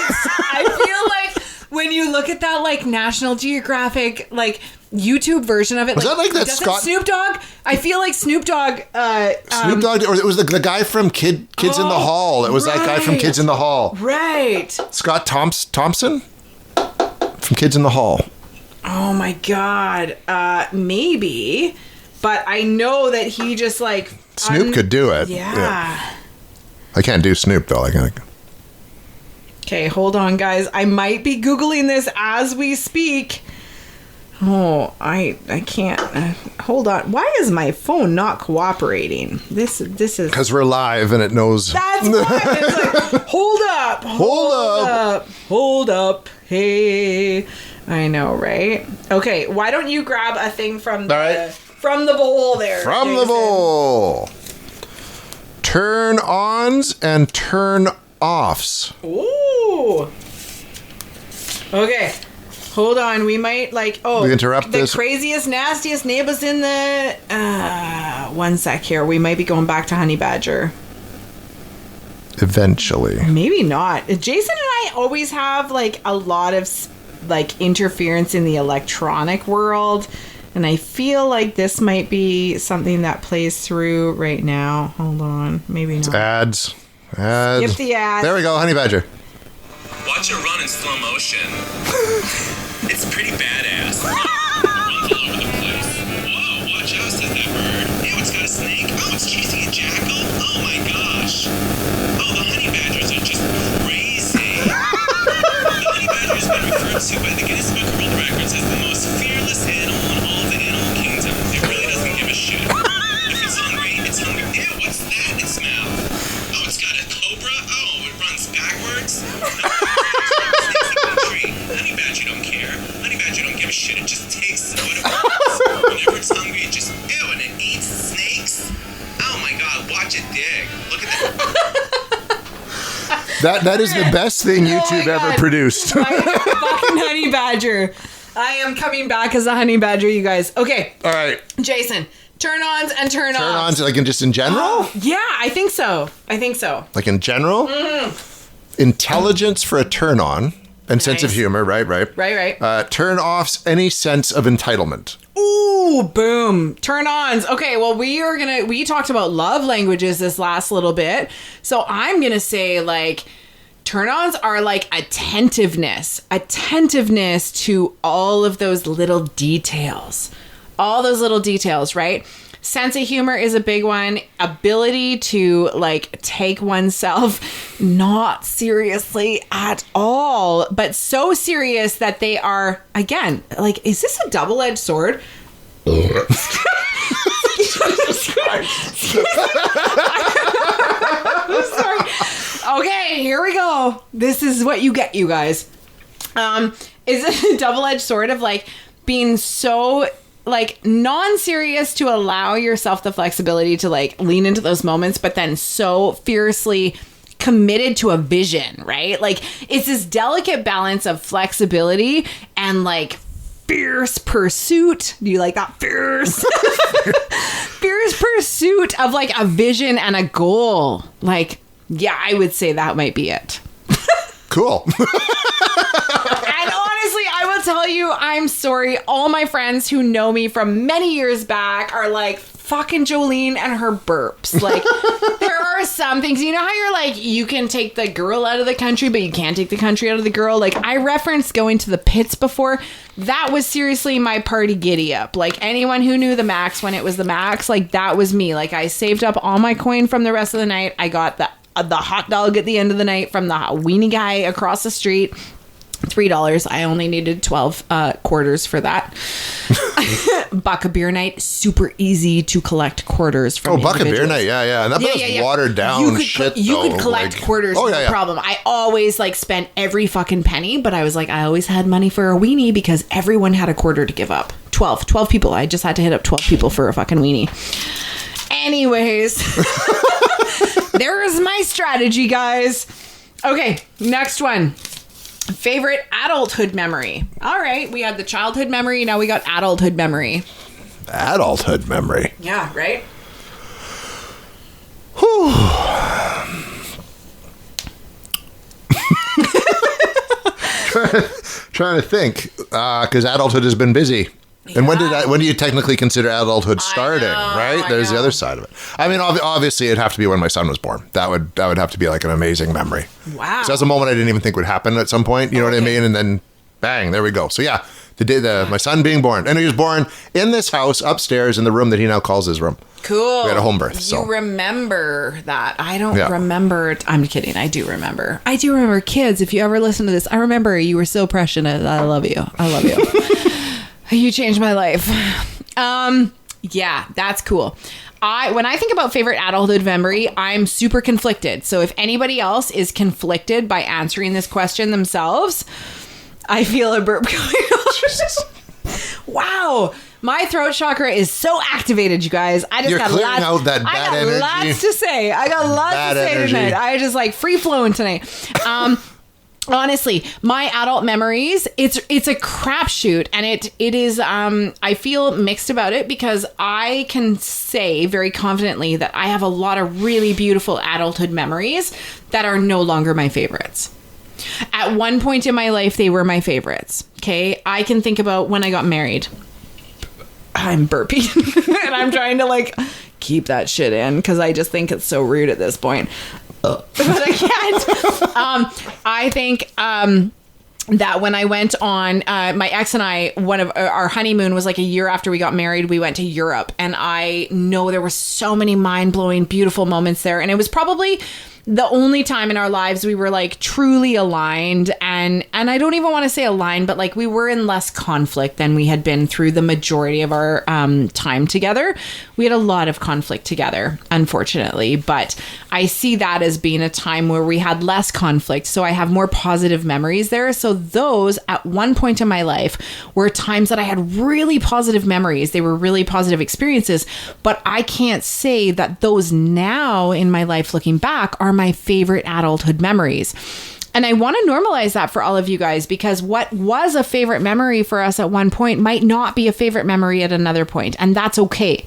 when you look at that, like, National Geographic, like, YouTube version of it, was that like that Snoop Dogg? I feel like Snoop Dogg. Snoop Dogg, or it was the guy from Kids in the Hall. It was that guy from Kids in the Hall. Right. Scott Thompson from Kids in the Hall. Oh my God. Maybe, but I know that he just like Snoop could do it. Yeah. I can't do Snoop though. Okay, hold on, guys. I might be Googling this as we speak. Oh, I can't. Hold on. Why is my phone not cooperating? This is... Because we're live and it knows... That's why. It's like, hold up. Hey. I know, right? Okay, why don't you grab a thing from the bowl there, From Jason? the bowl. Turn ons and turn offs. Ooh. Okay. Hold on, we might we interrupt the craziest, nastiest neighbors in the... one sec here. We might be going back to Honey Badger. Eventually. Maybe not. Jason and I always have, like, a lot of, like, interference in the electronic world. And I feel like this might be something that plays through right now. Hold on. Maybe not. It's ads. Skip the ads. There we go, Honey Badger. Watch it run in slow motion. It's pretty badass. Runs all over the place. Whoa, watch out, says that bird. snake. Oh, it's chasing a jackal. Oh my gosh. Oh, the honey badgers are just crazy. The honey badger has been referred to by the Guinness Book of World Records as the most fearless animal in all of the animal kingdom. It really doesn't give a shit. If it's hungry, it's hungry. Ew, what's that in its mouth? Oh, it's got a cobra. Oh, it runs backwards. Honey badger don't care. Honey badger don't give a shit. It just takes what it wants. Whenever it's hungry, it just and it eats snakes. Oh my god, watch it dig. Look at that. That is the best thing YouTube ever produced. My fucking honey badger. I am coming back as a honey badger, you guys. Okay. All right. Jason, turn-ons and turn-offs. Turn-ons, like just in general? Yeah, I think so. Like in general? Mm-hmm. Intelligence for a turn-on. And sense of humor, right. Right. Turn-offs, any sense of entitlement. Ooh, boom. Turn-ons. Okay, well, we talked about love languages this last little bit. So I'm going to say, like, turn-ons are like attentiveness to all of those little details. Right? Sense of humor is a big one. Ability to like take oneself not seriously at all, but so serious that they are, again, like, is this a double-edged sword? I'm sorry. Okay, here we go. This is what you get, you guys. Is it a double-edged sword of like being so like non-serious to allow yourself the flexibility to like lean into those moments, but then so fiercely committed to a vision, right? Like it's this delicate balance of flexibility and like fierce pursuit. Do you like that? Fierce pursuit of like a vision and a goal. Like, yeah, I would say that might be it. Cool. And honestly, I will tell you, I'm sorry. All my friends who know me from many years back are like, fucking Jolene and her burps. Like, there are some things, you know how you're like, you can take the girl out of the country, but you can't take the country out of the girl? Like, I referenced going to the pits before. That was seriously my party giddy up. Like, anyone who knew the Max when it was the Max, like, that was me. Like, I saved up all my coin from the rest of the night. I got the hot dog at the end of the night from the weenie guy across the street. $3. I only needed 12 quarters for that. Buck of beer night, super easy to collect quarters from. Oh, buck of beer night, yeah. And that was watered down shit. You could collect quarters, no problem. I always like spent every fucking penny, but I was like, I always had money for a weenie because everyone had a quarter to give up. 12 people. I just had to hit up 12 people for a fucking weenie. Anyways, there's my strategy, guys. Okay, next one. Favorite adulthood memory. All right, we had the childhood memory. Now we got adulthood memory. Adulthood memory. Yeah, right? Whew. Trying to think, because adulthood has been busy. And when do you technically consider adulthood starting? Right? There's the other side of it. I mean, obviously, it'd have to be when my son was born. That would have to be like an amazing memory. Wow. So that's a moment I didn't even think would happen at some point. You know what I mean? And then, bang, there we go. So yeah, the day my son being born, and he was born in this house upstairs in the room that he now calls his room. Cool. We had a home birth. So you remember that? I don't remember it. I'm kidding. I do remember. Kids. If you ever listen to this, I remember you were so precious. I love you. You changed my life. Yeah, that's cool. When I think about favorite adulthood memory, I'm super conflicted. So if anybody else is conflicted by answering this question themselves, I feel a burp going on. Wow. My throat chakra is so activated, you guys. You're clearing out that bad energy. Lots to say. I got lots to say tonight. I just like free flowing tonight. Honestly, my adult memories, it's a crapshoot, and it is, I feel mixed about it because I can say very confidently that I have a lot of really beautiful adulthood memories that are no longer my favorites. At one point in my life, they were my favorites. Okay. I can think about when I got married. I'm burping and I'm trying to like keep that shit in because I just think it's so rude at this point. But I can't. I think that when I went on, my ex and I, one of our honeymoon was like a year after we got married, we went to Europe, and I know there were so many mind-blowing, beautiful moments there. And it was probably the only time in our lives we were like truly aligned, and I don't even want to say aligned, but like we were in less conflict than we had been through the majority of our time together. We had a lot of conflict together, unfortunately, but I see that as being a time where we had less conflict. So I have more positive memories there. So those at one point in my life were times that I had really positive memories. They were really positive experiences, but I can't say that those now in my life looking back are my favorite adulthood memories. And I want to normalize that for all of you guys, because what was a favorite memory for us at one point might not be a favorite memory at another point, and that's okay.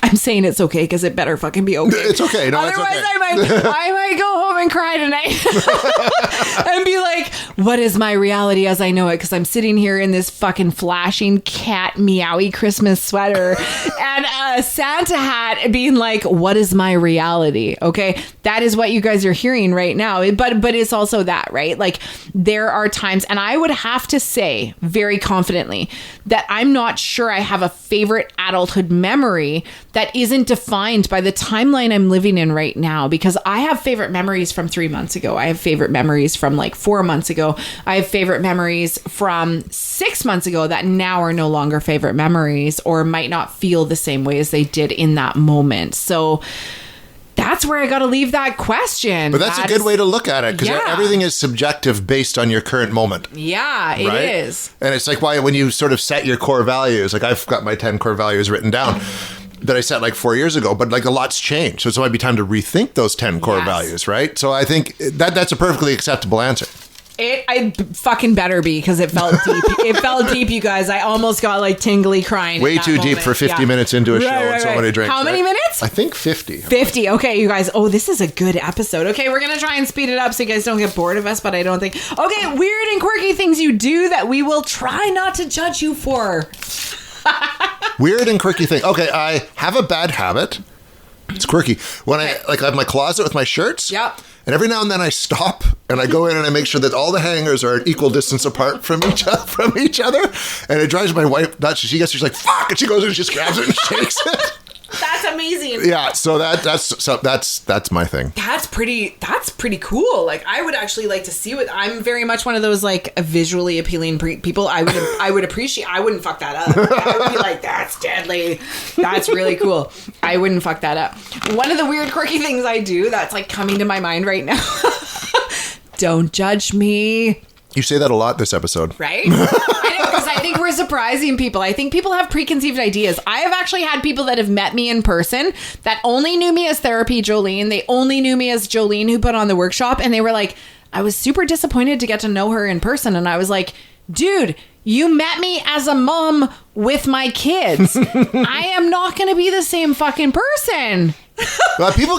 I'm saying it's okay because it better fucking be okay. It's okay. No, otherwise, it's okay. I might go home and cry tonight and be like, what is my reality as I know it? Because I'm sitting here in this fucking flashing cat meowy Christmas sweater and a Santa hat being like, what is my reality? Okay. That is what you guys are hearing right now. But it's also that, right? Like there are times, and I would have to say very confidently that I'm not sure I have a favorite adulthood memory that isn't defined by the timeline I'm living in right now, because I have favorite memories from 3 months ago. I have favorite memories from like 4 months ago. I have favorite memories from 6 months ago that now are no longer favorite memories or might not feel the same way as they did in that moment. So that's where I got to leave that question. But that's a good way to look at it, because Yeah. everything is subjective based on your current moment. Yeah, it Right? is. And it's like why when you sort of set your core values, like I've got my 10 core values written down that I set like 4 years ago, but like a lot's changed. So it might be time to rethink those 10 core Yes. values, right? So I think that's a perfectly acceptable answer. I fucking better be, because it felt deep. It felt deep, you guys. I almost got like tingly crying. Way at too that deep moment. for 50 Yeah. minutes into a show Right, and so many drinks. How many right? minutes? I think 50. 50. Okay, you guys. Oh, this is a good episode. Okay, we're going to try and speed it up so you guys don't get bored of us, but I don't think. Okay, weird and quirky things you do that we will try not to judge you for. Weird and quirky thing. Okay, I have a bad habit. It's quirky. When I have my closet with my shirts. Yep. And every now and then I stop and I go in and I make sure that all the hangers are an equal distance apart from each other. And it drives my wife nuts. She's like, fuck! And she goes in and she just grabs it and shakes it. That's amazing. Yeah, so that's my thing. That's pretty cool. Like, I would actually like to see what. I'm very much one of those like visually appealing people. I would appreciate. I wouldn't fuck that up. I would be like, that's deadly. That's really cool. I wouldn't fuck that up. One of the weird quirky things I do that's like coming to my mind right now. Don't judge me. You say that a lot this episode. Right? I know, because I think we're surprising people. I think people have preconceived ideas. I have actually had people that have met me in person that only knew me as Therapy Jolene. They only knew me as Jolene who put on the workshop. And they were like, I was super disappointed to get to know her in person. And I was like, dude, you met me as a mom with my kids. I am not going to be the same fucking person. But people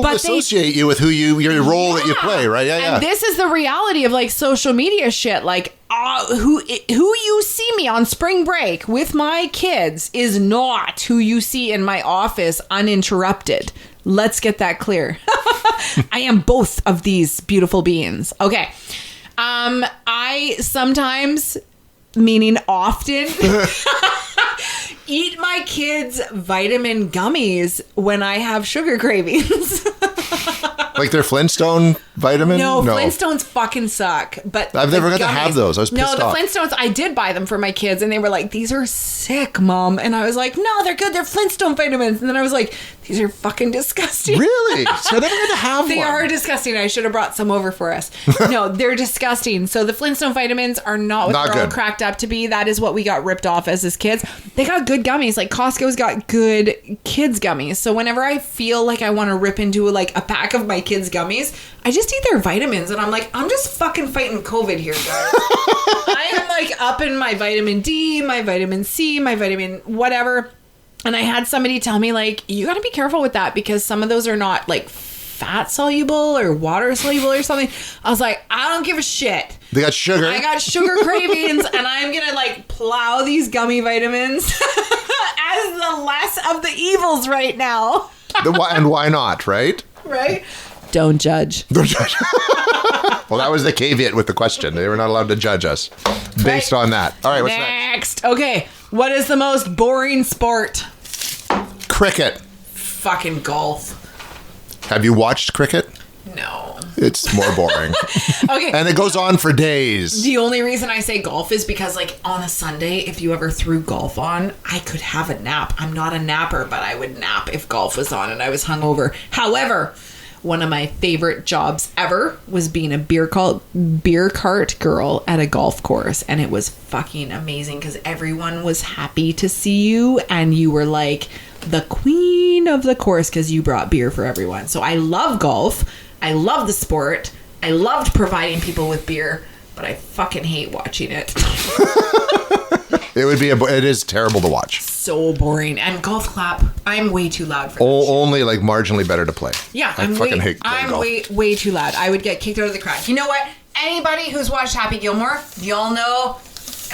But associate you with your role that you play, right? Yeah, And this is the reality of like social media shit. Like who you see me on spring break with my kids is not who you see in my office uninterrupted. Let's get that clear. I am both of these beautiful beings. Okay. I sometimes, meaning often, eat my kids' vitamin gummies when I have sugar cravings. Like their Flintstone vitamin? No, Flintstones fucking suck. But I've never got to have those. I was pissed off. No, the Flintstones, I did buy them for my kids, and they were like, these are sick, Mom. And I was like, no, they're good. They're Flintstone vitamins. And then I was like, these are fucking disgusting. Really? So I never got to have They one. are disgusting. I should have brought some over for us. No, they're disgusting. So the Flintstone vitamins are not what Not they're all good. cracked up to be. That is what we got ripped off as kids. They got good gummies. Like Costco's got good kids gummies. So whenever I feel like I want to rip into like a pack of my kids gummies, I just eat their vitamins. And I'm like, I'm just fucking fighting COVID here, guys. I am like up in my vitamin D, my vitamin C, my vitamin whatever. And I had somebody tell me, like, you got to be careful with that because some of those are not, like, fat soluble or water soluble or something. I was like, I don't give a shit. They got sugar. I got sugar cravings and I'm going to, like, plow these gummy vitamins as the less of the evils right now. And why not, right? Right? Don't judge. Don't judge. Well, that was the caveat with the question. They were not allowed to judge us based on that. All right, what's next? Okay, what is the most boring sport? Cricket. Fucking golf. Have you watched cricket? No. It's more boring. Okay. And it goes on for days. The only reason I say golf is because, like, on a Sunday, if you ever threw golf on, I could have a nap. I'm not a napper, but I would nap if golf was on and I was hungover. However, one of my favorite jobs ever was being a beer cart girl at a golf course. And it was fucking amazing because everyone was happy to see you. And you were like the queen of the course because you brought beer for everyone. So I love golf. I love the sport. I loved providing people with beer. But I fucking hate watching it. It is terrible to watch. So boring. And golf clap, I'm way too loud for that shit. Only like marginally better to play. Yeah, I fucking hate playing golf. way too loud. I would get kicked out of the crowd. You know what? Anybody who's watched Happy Gilmore, y'all know.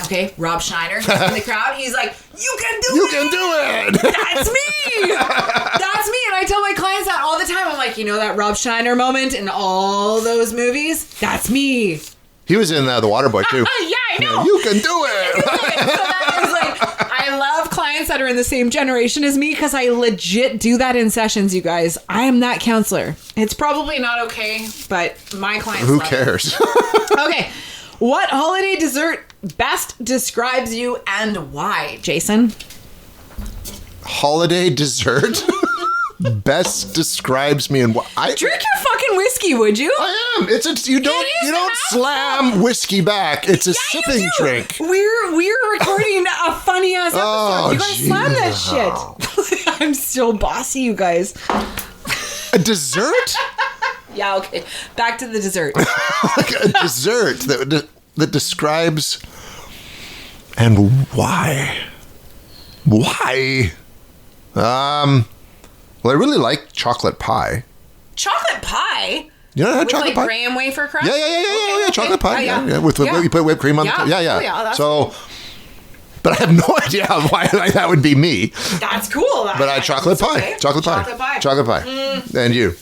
Okay, Rob Schneider in the crowd. He's like, "You can do it. You can do it." That's me. That's me. And I tell my clients that all the time. I'm like, you know that Rob Schneider moment in all those movies? That's me. He was in The Waterboy too. Yeah, I know. You can do it. So that is like, I love clients that are in the same generation as me because I legit do that in sessions, you guys. I am that counselor. It's probably not okay, but my clients Who love cares? it. Okay. What holiday dessert best describes you and why, Jason? Holiday dessert best describes me and why. Drink your fucking whiskey, would you? I am. You don't slam whiskey back. It's a sipping drink. We're recording a funny ass episode. Oh, You guys slam that shit. I'm still bossy, you guys. A dessert? Yeah, okay. Back to the dessert. Like a dessert that describes and why. Why? Well, I really like chocolate pie. Chocolate pie? You know how With chocolate like pie? graham wafer crust? Yeah. Okay. Chocolate pie. Yeah. Yeah. With you put whipped cream on the top. Yeah. Oh, yeah, that's So, but I have no idea why that would be me. That's cool. But chocolate pie. Okay. Chocolate pie. And you?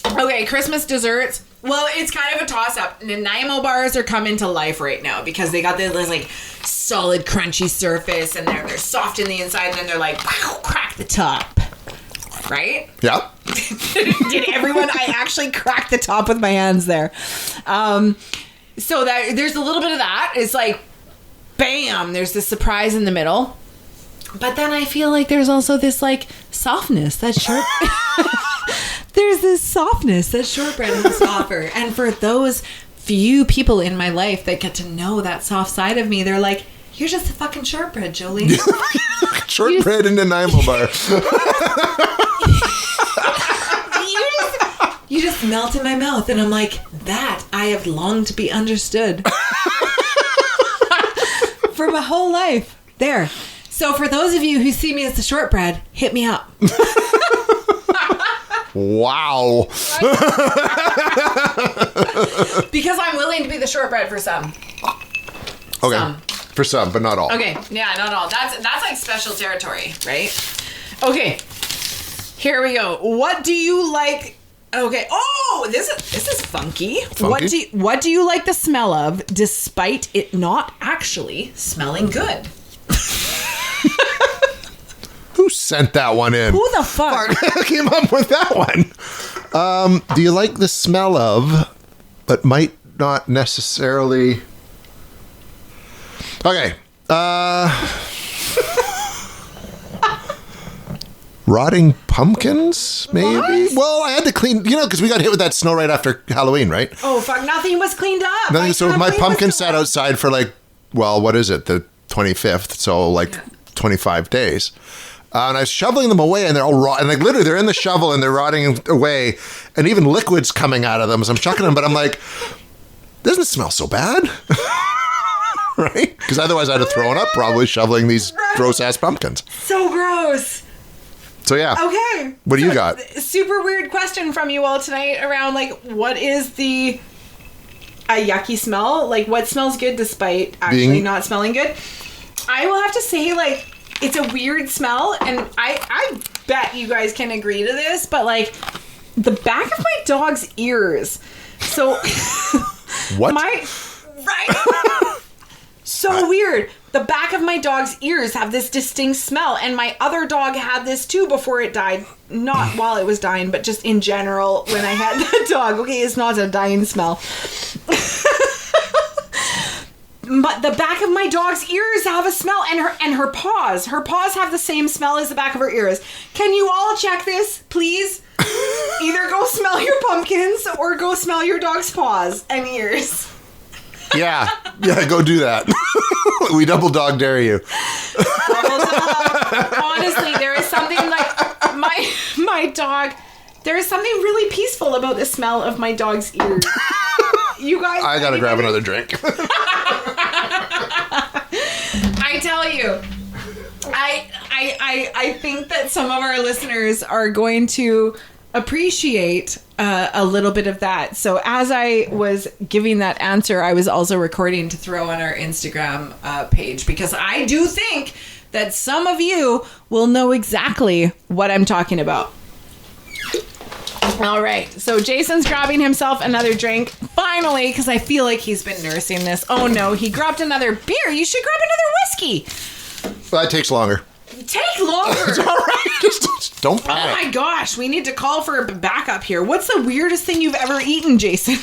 Okay, Christmas desserts. Well, it's kind of a toss-up. Nanaimo bars are coming to life right now because they got this like solid, crunchy surface, and they're soft in the inside, and then they're like, wow, crack the top. Right? Yeah. Did everyone? I actually cracked the top with my hands there. So that there's a little bit of that. It's like, bam, there's this surprise in the middle. But then I feel like there's also this like softness that there's this softness that shortbread has to offer. And for those few people in my life that get to know that soft side of me, they're like, you're just a fucking shortbread, Jolene. Shortbread in Nanaimo bar. You just melt in my mouth, and I'm like, that I have longed to be understood for my whole life. There. So for those of you who see me as the shortbread, hit me up. Wow. Because I'm willing to be the shortbread for some. Okay. Some. For some, but not all. Okay. Yeah, not all. That's like special territory, right? Okay. Here we go. What do you like? Okay. Oh, this is funky. Funky? What do you like the smell of despite it not actually smelling good? Who sent that one in? Who the fuck? Came up with that one? Do you like the smell of, but might not necessarily... Okay. Rotting pumpkins, maybe? What? Well, I had to clean, because we got hit with that snow right after Halloween, right? Oh, fuck. Nothing was cleaned up. So my pumpkin sat outside for what is it? The 25th. So 25 days. And I was shoveling them away, and they're all rot. And literally, they're in the shovel, and they're rotting away. And even liquid's coming out of them as I'm chucking them. But I'm like, doesn't smell so bad. Right? Because otherwise I'd have thrown up probably shoveling these gross-ass pumpkins. So gross. So, yeah. Okay. What do you got? Super weird question from you all tonight around, what is a yucky smell? What smells good despite actually not smelling good? I will have to say, it's a weird smell, and I bet you guys can agree to this, but, the back of my dog's ears. So... What? Right? So weird. The back of my dog's ears have this distinct smell, and my other dog had this too before it died. Not while it was dying, but just in general when I had the dog. Okay, it's not a dying smell. But the back of my dog's ears have a smell, and her paws. Her paws have the same smell as the back of her ears. Can you all check this, please? Either go smell your pumpkins or go smell your dog's paws and ears. Yeah, go do that. We double dog dare you. Double dog. Honestly, there is something like my dog. There is something really peaceful about the smell of my dog's ears. You guys, I gotta grab another drink. I tell you, I think that some of our listeners are going to appreciate a little bit of that. So as I was giving that answer, I was also recording to throw on our Instagram page, because I do think that some of you will know exactly what I'm talking about. All right, so Jason's grabbing himself another drink finally, because I feel like he's been nursing this. Oh no, he grabbed another beer. You should grab another whiskey. Well, that takes longer. Take longer. It's all right. Just don't panic. Oh my gosh, we need to call for a backup here. What's the weirdest thing you've ever eaten, Jason?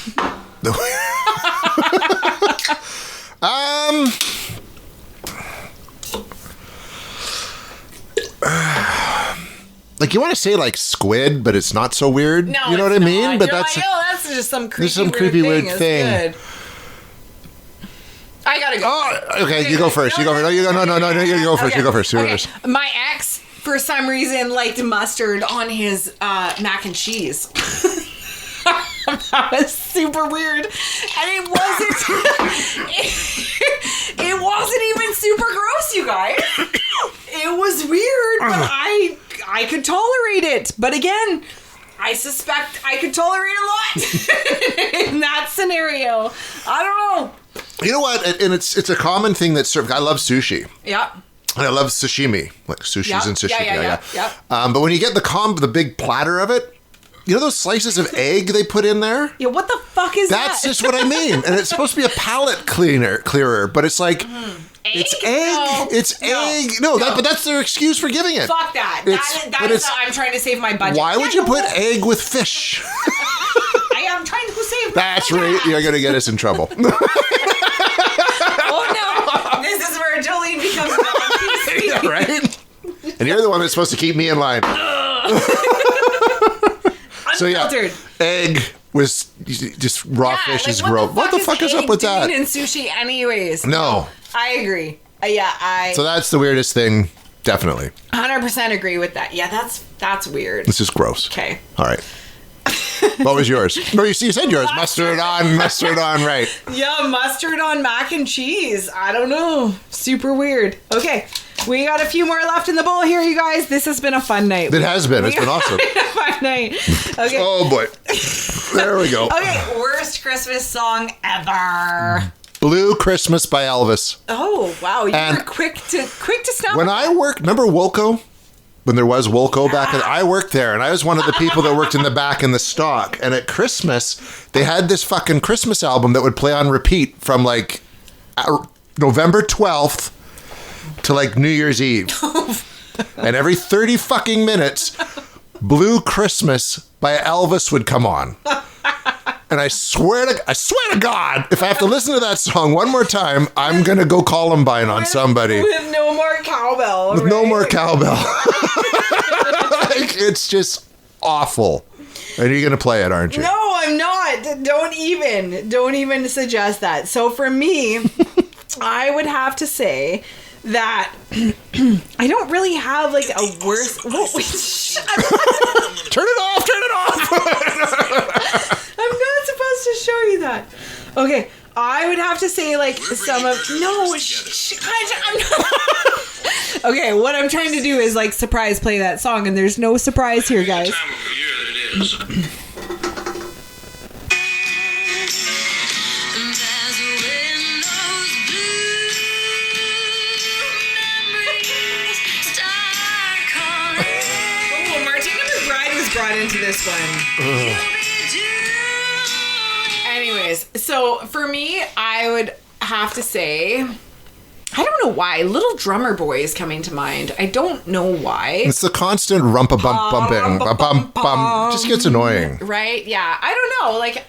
Like, you want to say like squid, but it's not so weird. No, you know what I mean? But that's that's just some creepy, there's some creepy weird thing. Good. I gotta go. Oh, okay. You go first. You go first. No, you go. No. You go first. Okay. You go first. You go Okay. first. My ex, for some reason, liked mustard on his mac and cheese. That was super weird, and it wasn't. It wasn't even super gross, you guys. It was weird, but I could tolerate it. But again, I suspect I could tolerate a lot in that scenario. I don't know. You know what? And it's a common thing that's served. I love sushi. Yep. And I love sashimi, like sushis Yep. and sashimi. Yeah. But when you get the big platter of it, you know those slices of egg they put in there? Yeah, what the fuck is that? That's just what I mean. And it's supposed to be a palate clearer, but it's like it's egg. No. It's egg. No. But that's their excuse for giving it. Fuck that. That is how I'm trying to save my budget. Why would you put egg with fish? I am trying to save. That's right. You're gonna get us in trouble. Oh no! This is where Jolene becomes non-PC. Yeah, right? And you're the one that's supposed to keep me in line. So yeah, egg was just raw fish is gross. What the fuck is up with that? In sushi, anyways. No, I agree. So that's the weirdest thing. Definitely. 100% agree with that. Yeah, that's weird. This is gross. Okay. All right. What was yours? No, you said yours. Mustard on, right. Yeah, mustard on mac and cheese. I don't know. Super weird. Okay. We got a few more left in the bowl here, you guys. This has been a fun night. It has been. It's been awesome. A fun night. Okay. Oh, boy. There we go. Okay, worst Christmas song ever. Blue Christmas by Elvis. Oh, wow. You And were quick to snap. When I worked, remember Woolco? When there was Woolco back then, I worked there, and I was one of the people that worked in the back in the stock. And at Christmas, they had this fucking Christmas album that would play on repeat from like November 12th to like New Year's Eve. And every 30 fucking minutes, Blue Christmas by Elvis would come on. And I swear to God, if I have to listen to that song one more time, I'm going to go Columbine on somebody. With no more cowbell. With no more cowbell. Like, it's just awful. And you're going to play it, aren't you? No, I'm not. Don't even suggest that. So for me, I would have to say that I don't really have like a worse. Whoa, wait, shut up. Turn it off. I'm not supposed to show you that. Okay, I would have to say like some of I'm not. Okay, what I'm trying to do is like surprise play that song, and there's no surprise here, guys. Time of year that it is. Oh, Martina McBride was brought into this one. Anyways. Anyways, so for me, I would have to say, I don't know why, Little Drummer Boy is coming to mind. I don't know why. It's the constant rumpa-bump-bumping. Bump. Just gets annoying. Right? Yeah. I don't know. Like,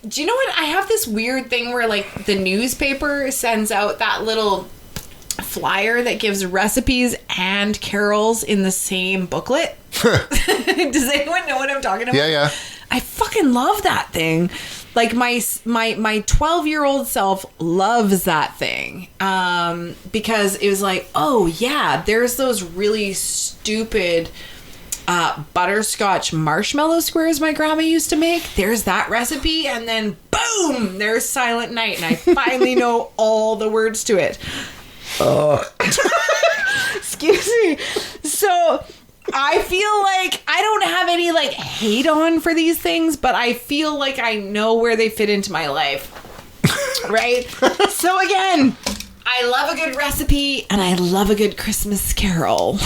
do you know what? I have this weird thing where, like, the newspaper sends out that little flyer that gives recipes and carols in the same booklet. Does anyone know what I'm talking about? Yeah. I fucking love that thing. Like, my 12-year-old self loves that thing. Because it was like, oh yeah, there's those really stupid butterscotch marshmallow squares my grandma used to make. There's that recipe, and then boom, there's Silent Night, and I finally know all the words to it. Excuse me. So I feel like I don't have any like hate on for these things, but I feel like I know where they fit into my life. Right? So again, I love a good recipe and I love a good Christmas carol.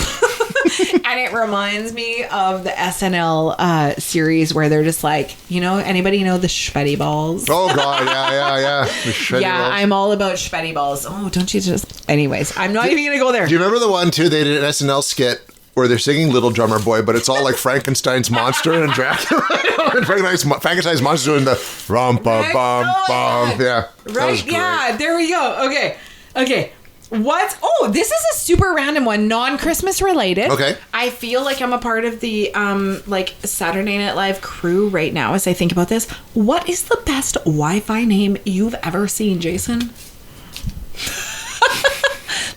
And it reminds me of the SNL series where they're just like, anybody know the Schpetty balls? Oh God, yeah. The Schpetty balls. I'm all about Schpetty balls. Oh, don't you just... Anyways, I'm not even going to go there. Do you remember the one too? They did an SNL skit where they're singing Little Drummer Boy, but it's all like Frankenstein's monster and Dracula. And Frankenstein's monster doing the rum-pa-bum-bum. Yeah. Right? Yeah, there we go. Okay. This is a super random one, non-Christmas related. Okay. I feel like I'm a part of the Saturday Night Live crew right now as I think about this. What is the best Wi-Fi name you've ever seen, Jason?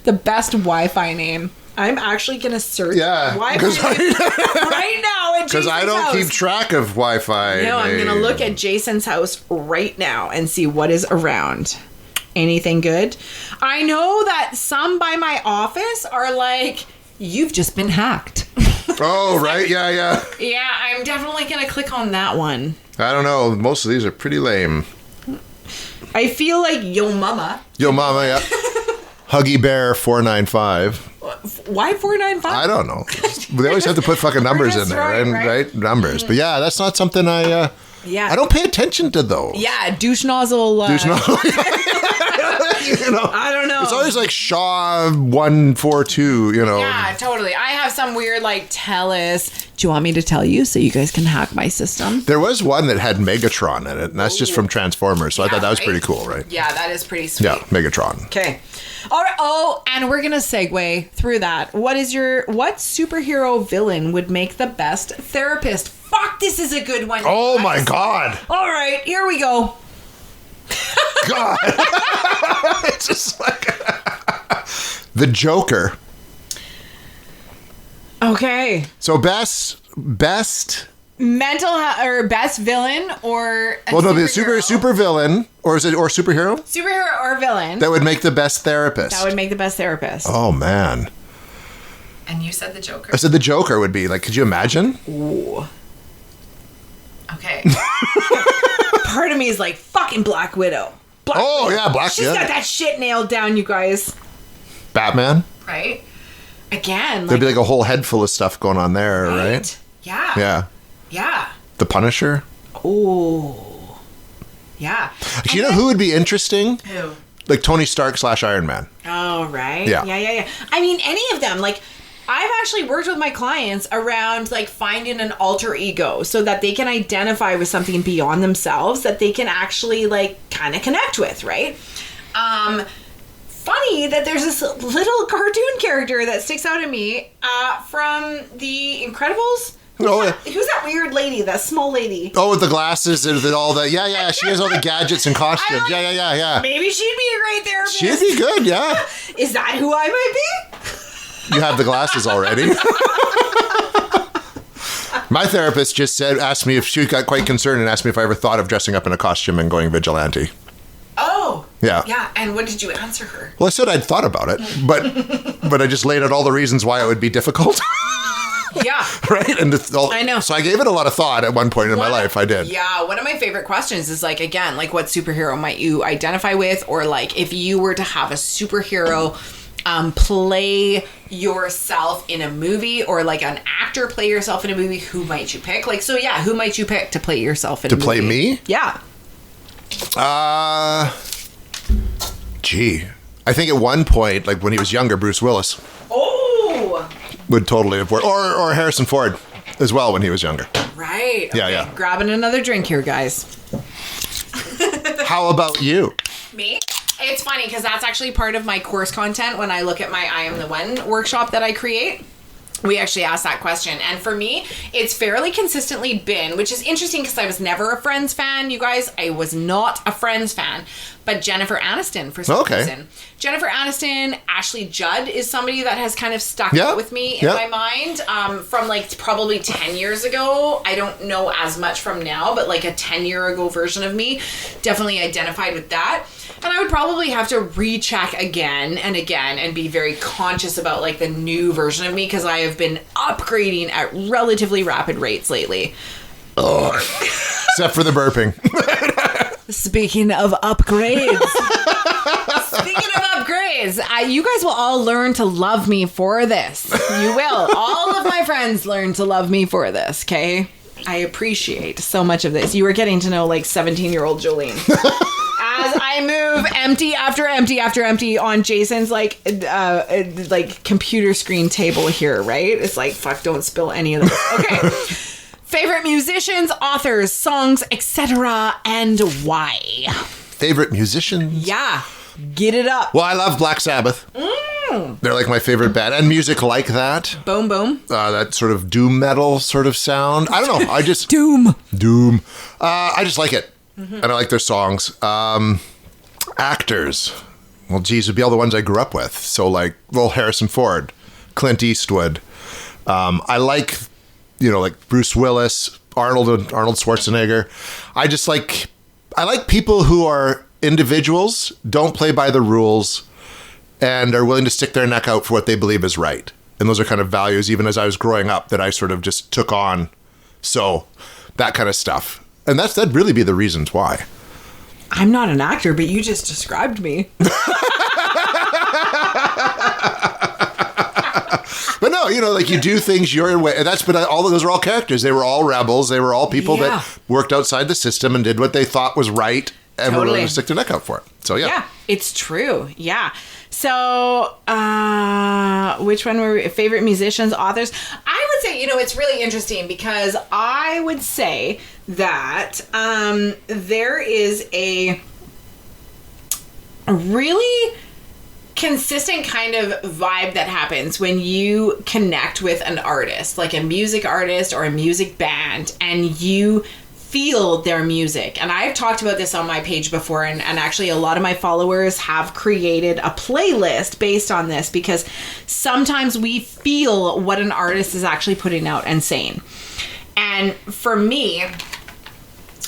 The best Wi-Fi name. I'm actually going to search Wi-Fi right now. Because I don't keep track of Wi-Fi. No, I'm going to look at Jason's house right now and see what is around. Anything good? I know that some by my office are like, you've just been hacked. Oh, right. Yeah. Yeah, I'm definitely going to click on that one. I don't know. Most of these are pretty lame. I feel like Yo Mama. Yo Mama, yeah. Huggy Bear 495. Why 495? I don't know. They always have to put fucking numbers in there, right? Numbers. But yeah, that's not something I don't pay attention to those. Yeah, douche nozzle. Douche nozzle. I don't know. It's always like Shaw 142, Yeah, totally. I have some weird like tell us. Do you want me to tell you so you guys can hack my system? There was one that had Megatron in it, and that's just from Transformers. So I thought that was pretty cool, right? Yeah, that is pretty sweet. Yeah, Megatron. Okay. All right. Oh, and we're gonna segue through that. What superhero villain would make the best therapist? Fuck, this is a good one. Oh my God. All right, here we go. God. It's just like the Joker. Okay. So best mental or best villain or the super villain or superhero? Superhero or villain. That would make the best therapist. That would make the best therapist. Oh man. And you said the Joker. I said the Joker would be like, could you imagine? Ooh. Okay. Part of me is like, fucking Black Widow. Black Widow. She's got that shit nailed down, you guys. Batman? Right? Again. There'd be like a whole head full of stuff going on there, right? Yeah. Yeah. Yeah. The Punisher? Oh. Yeah. You know who would be interesting? Who? Like Tony Stark / Iron Man. Oh, right. Yeah. Yeah. I mean, any of them. Like, I've actually worked with my clients around like finding an alter ego so that they can identify with something beyond themselves that they can actually like kind of connect with, right? Funny that there's this little cartoon character that sticks out at me from The Incredibles. Who's that weird lady, that small lady? Oh, with the glasses and all that. Yeah. She has all the gadgets and costumes. Yeah. Maybe she'd be a great therapist. She'd be good, yeah. Is that who I might be? You have the glasses already. My therapist just asked me if she got quite concerned and asked me if I ever thought of dressing up in a costume and going vigilante. Oh. Yeah. Yeah, and what did you answer her? Well, I said I'd thought about it, but I just laid out all the reasons why it would be difficult. Yeah. Right? And I know. So I gave it a lot of thought at one point in my life. I did. Yeah. One of my favorite questions is like, again, like what superhero might you identify with? Or like if you were to have a superhero play yourself in a movie, or like an actor play yourself in a movie, who might you pick? Like, so yeah, who might you pick to play yourself in a movie? To play me? Yeah. Gee. I think at one point, like when he was younger, Bruce Willis Oh, would totally have worked. Or Harrison Ford as well when he was younger. right. Yeah, Okay, yeah. Grabbing another drink here, guys. How about you? Me? It's funny because that's actually part of my course content when I look at my I Am the One workshop that I create. We actually asked that question. And for me, it's fairly consistently been, which is interesting because I was never a Friends fan, you guys. I was not a Friends fan. But Jennifer Aniston, for some reason. Jennifer Aniston, Ashley Judd is somebody that has kind of stuck out with me in my mind from like probably 10 years ago. I don't know as much from now, but like a 10-year ago version of me definitely identified with that. And I would probably have to recheck again and again and be very conscious about like the new version of me because I have been upgrading at relatively rapid rates lately. Except for the burping. Speaking of upgrades. You guys will all learn to love me for this. You will. All of my friends learn to love me for this, okay? I appreciate so much of this. You are getting to know like 17-year-old Jolene. As I move empty after empty after empty on Jason's like computer screen table here, right? It's like, fuck, don't spill any of this. Okay. Favorite musicians, authors, songs, etc., and why? Favorite musicians? Yeah. Get it up. Well, I love Black Sabbath. They're like my favorite band. And music like that. Boom, boom. That sort of doom metal sort of sound. I don't know. I just... Doom. I just like it. And I like their songs. Actors. Well, geez, it'd be all the ones I grew up with. So like, well, Harrison Ford, Clint Eastwood. I like, like Bruce Willis, Arnold Schwarzenegger. I like people who are individuals, don't play by the rules, and are willing to stick their neck out for what they believe is right. And those are kind of values, even as I was growing up, that I sort of just took on. So that kind of stuff. And that'd really be the reasons why. I'm not an actor, but you just described me. But no, like you do things your way. But all of those are all characters. They were all rebels. They were all people that worked outside the system and did what they thought was right and were willing to stick their neck out for it. So yeah. Yeah, it's true. Yeah. So, which one were favorite musicians, authors? I would say, it's really interesting because I would say that there is a really consistent kind of vibe that happens when you connect with an artist, like a music artist or a music band, and you feel their music. And I've talked about this on my page before, and actually a lot of my followers have created a playlist based on this because sometimes we feel what an artist is actually putting out and saying. And for me,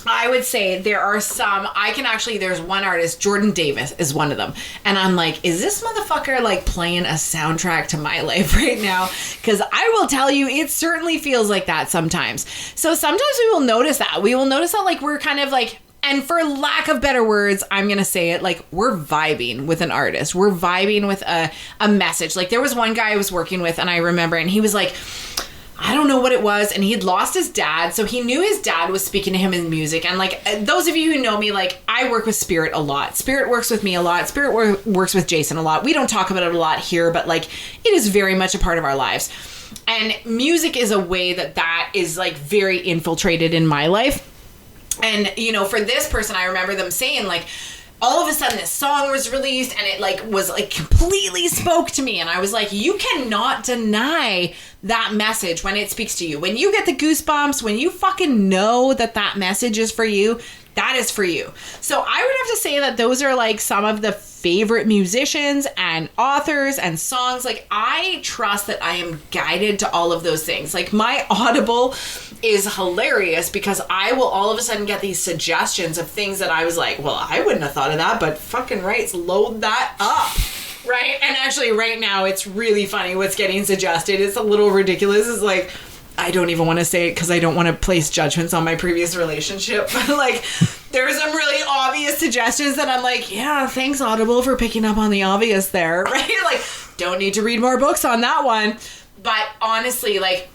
I would say there are some, there's one artist, Jordan Davis is one of them. And I'm like, is this motherfucker like playing a soundtrack to my life right now? Because I will tell you, it certainly feels like that sometimes. So sometimes we will notice that. We will notice that like we're kind of like, and for lack of better words, I'm going to say it, like we're vibing with an artist. We're vibing with a message. Like there was one guy I was working with and I remember, and he was like, I don't know what it was, and he had lost his dad, so he knew his dad was speaking to him in music. And like those of you who know me, like I work with Spirit a lot. Spirit works with me a lot. Spirit works with Jason a lot. We don't talk about it a lot here, but like it is very much a part of our lives. And music is a way that is like very infiltrated in my life. And for this person, I remember them saying like, all of a sudden this song was released and it like was like completely spoke to me. And I was like, you cannot deny that message when it speaks to you. When you get the goosebumps, when you fucking know that message is for you, that is for you. So I would have to say that those are like some of the favorite musicians and authors and songs. Like I trust that I am guided to all of those things. Like my Audible is hilarious because I will all of a sudden get these suggestions of things that I was like, well, I wouldn't have thought of that, but fucking rights, load that up. Right? And actually right now it's really funny what's getting suggested. It's a little ridiculous. It's like, I don't even want to say it because I don't want to place judgments on my previous relationship. But like, there are some really obvious suggestions that I'm like, yeah, thanks Audible for picking up on the obvious there, right? Like, don't need to read more books on that one. But honestly, like,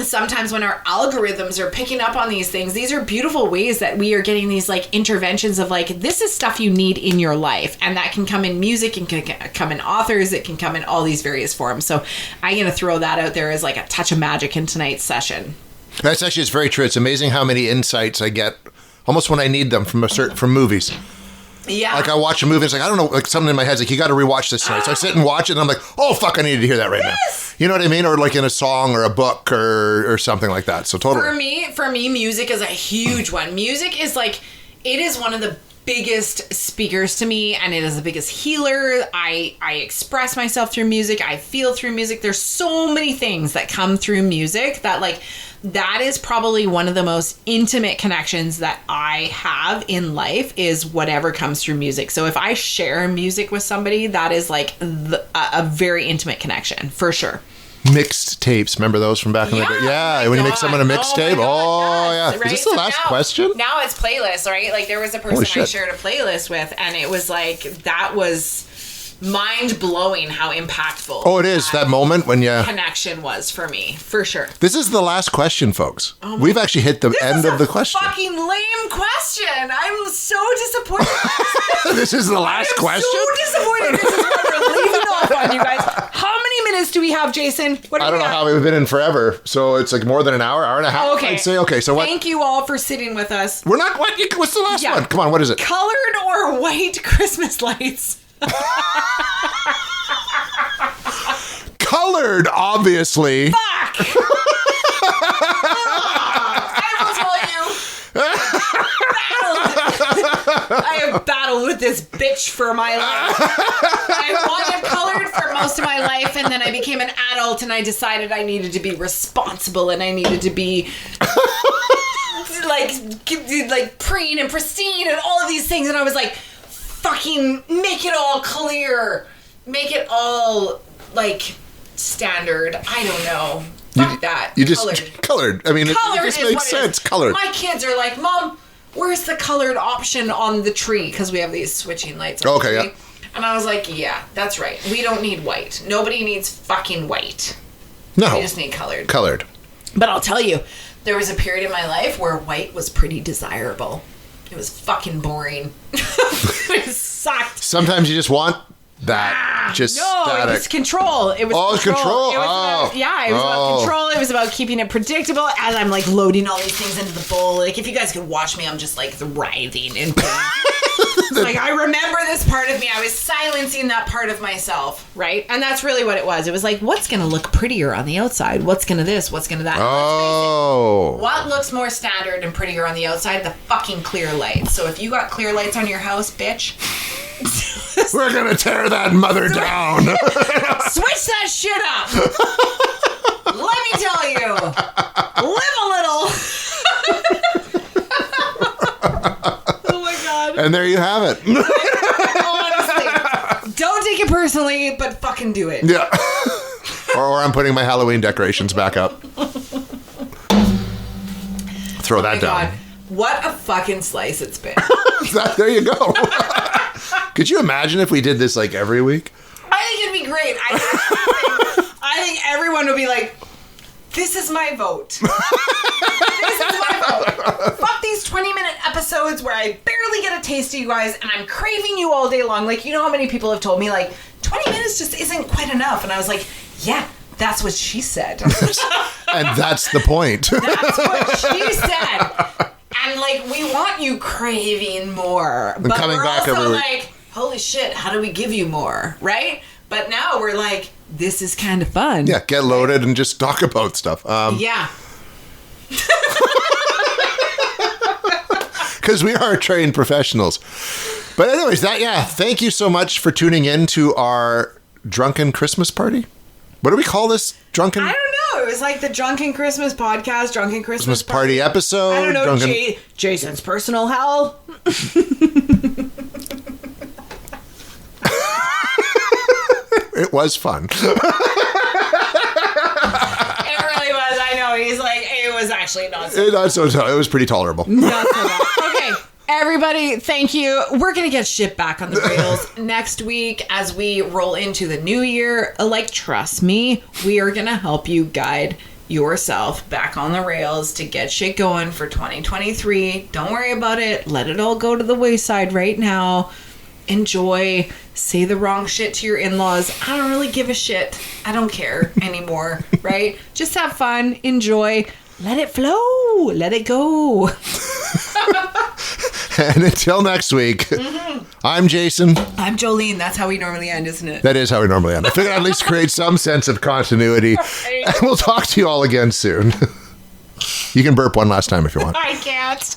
sometimes when our algorithms are picking up on these things, these are beautiful ways that we are getting these like interventions of like, this is stuff you need in your life. And that can come in music and can come in authors. It can come in all these various forms. So I'm going to throw that out there as like a touch of magic in tonight's session. That's actually, it's very true. It's amazing how many insights I get almost when I need them from from movies. Yeah. Like I watch a movie, it's like, I don't know, like something in my head's like, you got to rewatch this tonight. So I sit and watch it and I'm like, oh, fuck, I needed to hear that right now. You know what I mean? Or like in a song or a book or something like that. So totally. For me, music is a huge one. Music is like, it is one of the biggest speakers to me, and it is the biggest healer. I express myself through music. I feel through music. There's so many things that come through music that like, that is probably one of the most intimate connections that I have in life is whatever comes through music. So if I share music with somebody, that is like a very intimate connection for sure. Mixed tapes. Remember those from back in the day? Yeah, when you make someone a mixtape. Oh, yeah. Right? Is this the last question? Now it's playlists, right? Like there was a person I shared a playlist with, and it was like, that was mind-blowing how impactful. Oh, it is. That moment when you... connection was for me, for sure. This is the last question, folks. We've actually hit the end of the question. Fucking lame question. I'm so disappointed. This is the last question? I'm so disappointed. This is what we're leaving off on, you guys. How many minutes do we have, Jason? I don't know how we've been in forever. So it's like more than an hour and a half. Okay. I'd say. Okay, so what? Thank you all for sitting with us. We're not... What's the last one? Come on, what is it? Colored or white Christmas lights? Colored, obviously. Fuck! I will tell you. I have battled with this bitch for my life. I wanted colored for most of my life, and then I became an adult, and I decided I needed to be responsible, and I needed to be like preen and pristine, and all of these things, and I was like, fucking make it all clear, make it all like standard. I don't know. Fuck that. You just colored. I mean, colored it just makes sense. Colored. My kids are like, Mom, where's the colored option on the tree? Because we have these switching lights on the tree. Yeah. And I was like, yeah, that's right. We don't need white. Nobody needs fucking white. No. We just need colored. Colored. But I'll tell you, there was a period in my life where white was pretty desirable. It was fucking boring. It sucked. Sometimes you just want that. Just static. It was control. It was control. It was about control. It was about keeping it predictable as I'm like loading all these things into the bowl. Like if you guys could watch me, I'm just like writhing in pain. Like I remember this part of me. I was silencing that part of myself, right? And that's really what it was. It was like, what's going to look prettier on the outside? What's going to this? What's going to that? Oh. What looks more standard and prettier on the outside? The fucking clear lights. So if you got clear lights on your house, bitch, we're going to tear that mother down. Switch that shit up. Let me tell you. Live a little. And there you have it. Honestly, don't take it personally, but fucking do it. Yeah. or I'm putting my Halloween decorations back up. Throw that down. God. What a fucking slice it's been. There you go. Could you imagine if we did this like every week? I think it'd be great. I think everyone would be like, this is my vote. This is my vote. Fuck these 20-minute episodes where I barely get a taste of you guys and I'm craving you all day long. Like, you know how many people have told me, like, 20 minutes just isn't quite enough. And I was like, yeah, that's what she said. And that's the point. That's what she said. And, like, we want you craving more. And but coming we're back also every week. like, holy shit, how do we give you more? Right? But now we're like, this is kind of fun. Yeah, get loaded and just talk about stuff. Yeah. Because we are trained professionals. But anyways, thank you so much for tuning in to our Drunken Christmas party. What do we call this? Drunken? I don't know. It was like the Drunken Christmas podcast, Drunken Christmas party episode. I don't know. Jason's personal hell. It was fun. It really was. I know. He's like, it was actually not so bad. It was pretty tolerable. Not so bad. Okay. Everybody, thank you. We're going to get shit back on the rails next week as we roll into the new year. Like, trust me, we are going to help you guide yourself back on the rails to get shit going for 2023. Don't worry about it. Let it all go to the wayside right now. Enjoy. Say the wrong shit to your in-laws. I don't really give a shit. I don't care anymore, right? Just have fun. Enjoy. Let it flow. Let it go. And until next week, I'm Jason. I'm Jolene. That's how we normally end, isn't it? That is how we normally end. I figured I'd at least create some sense of continuity. And we'll talk to you all again soon. You can burp one last time if you want. I can't.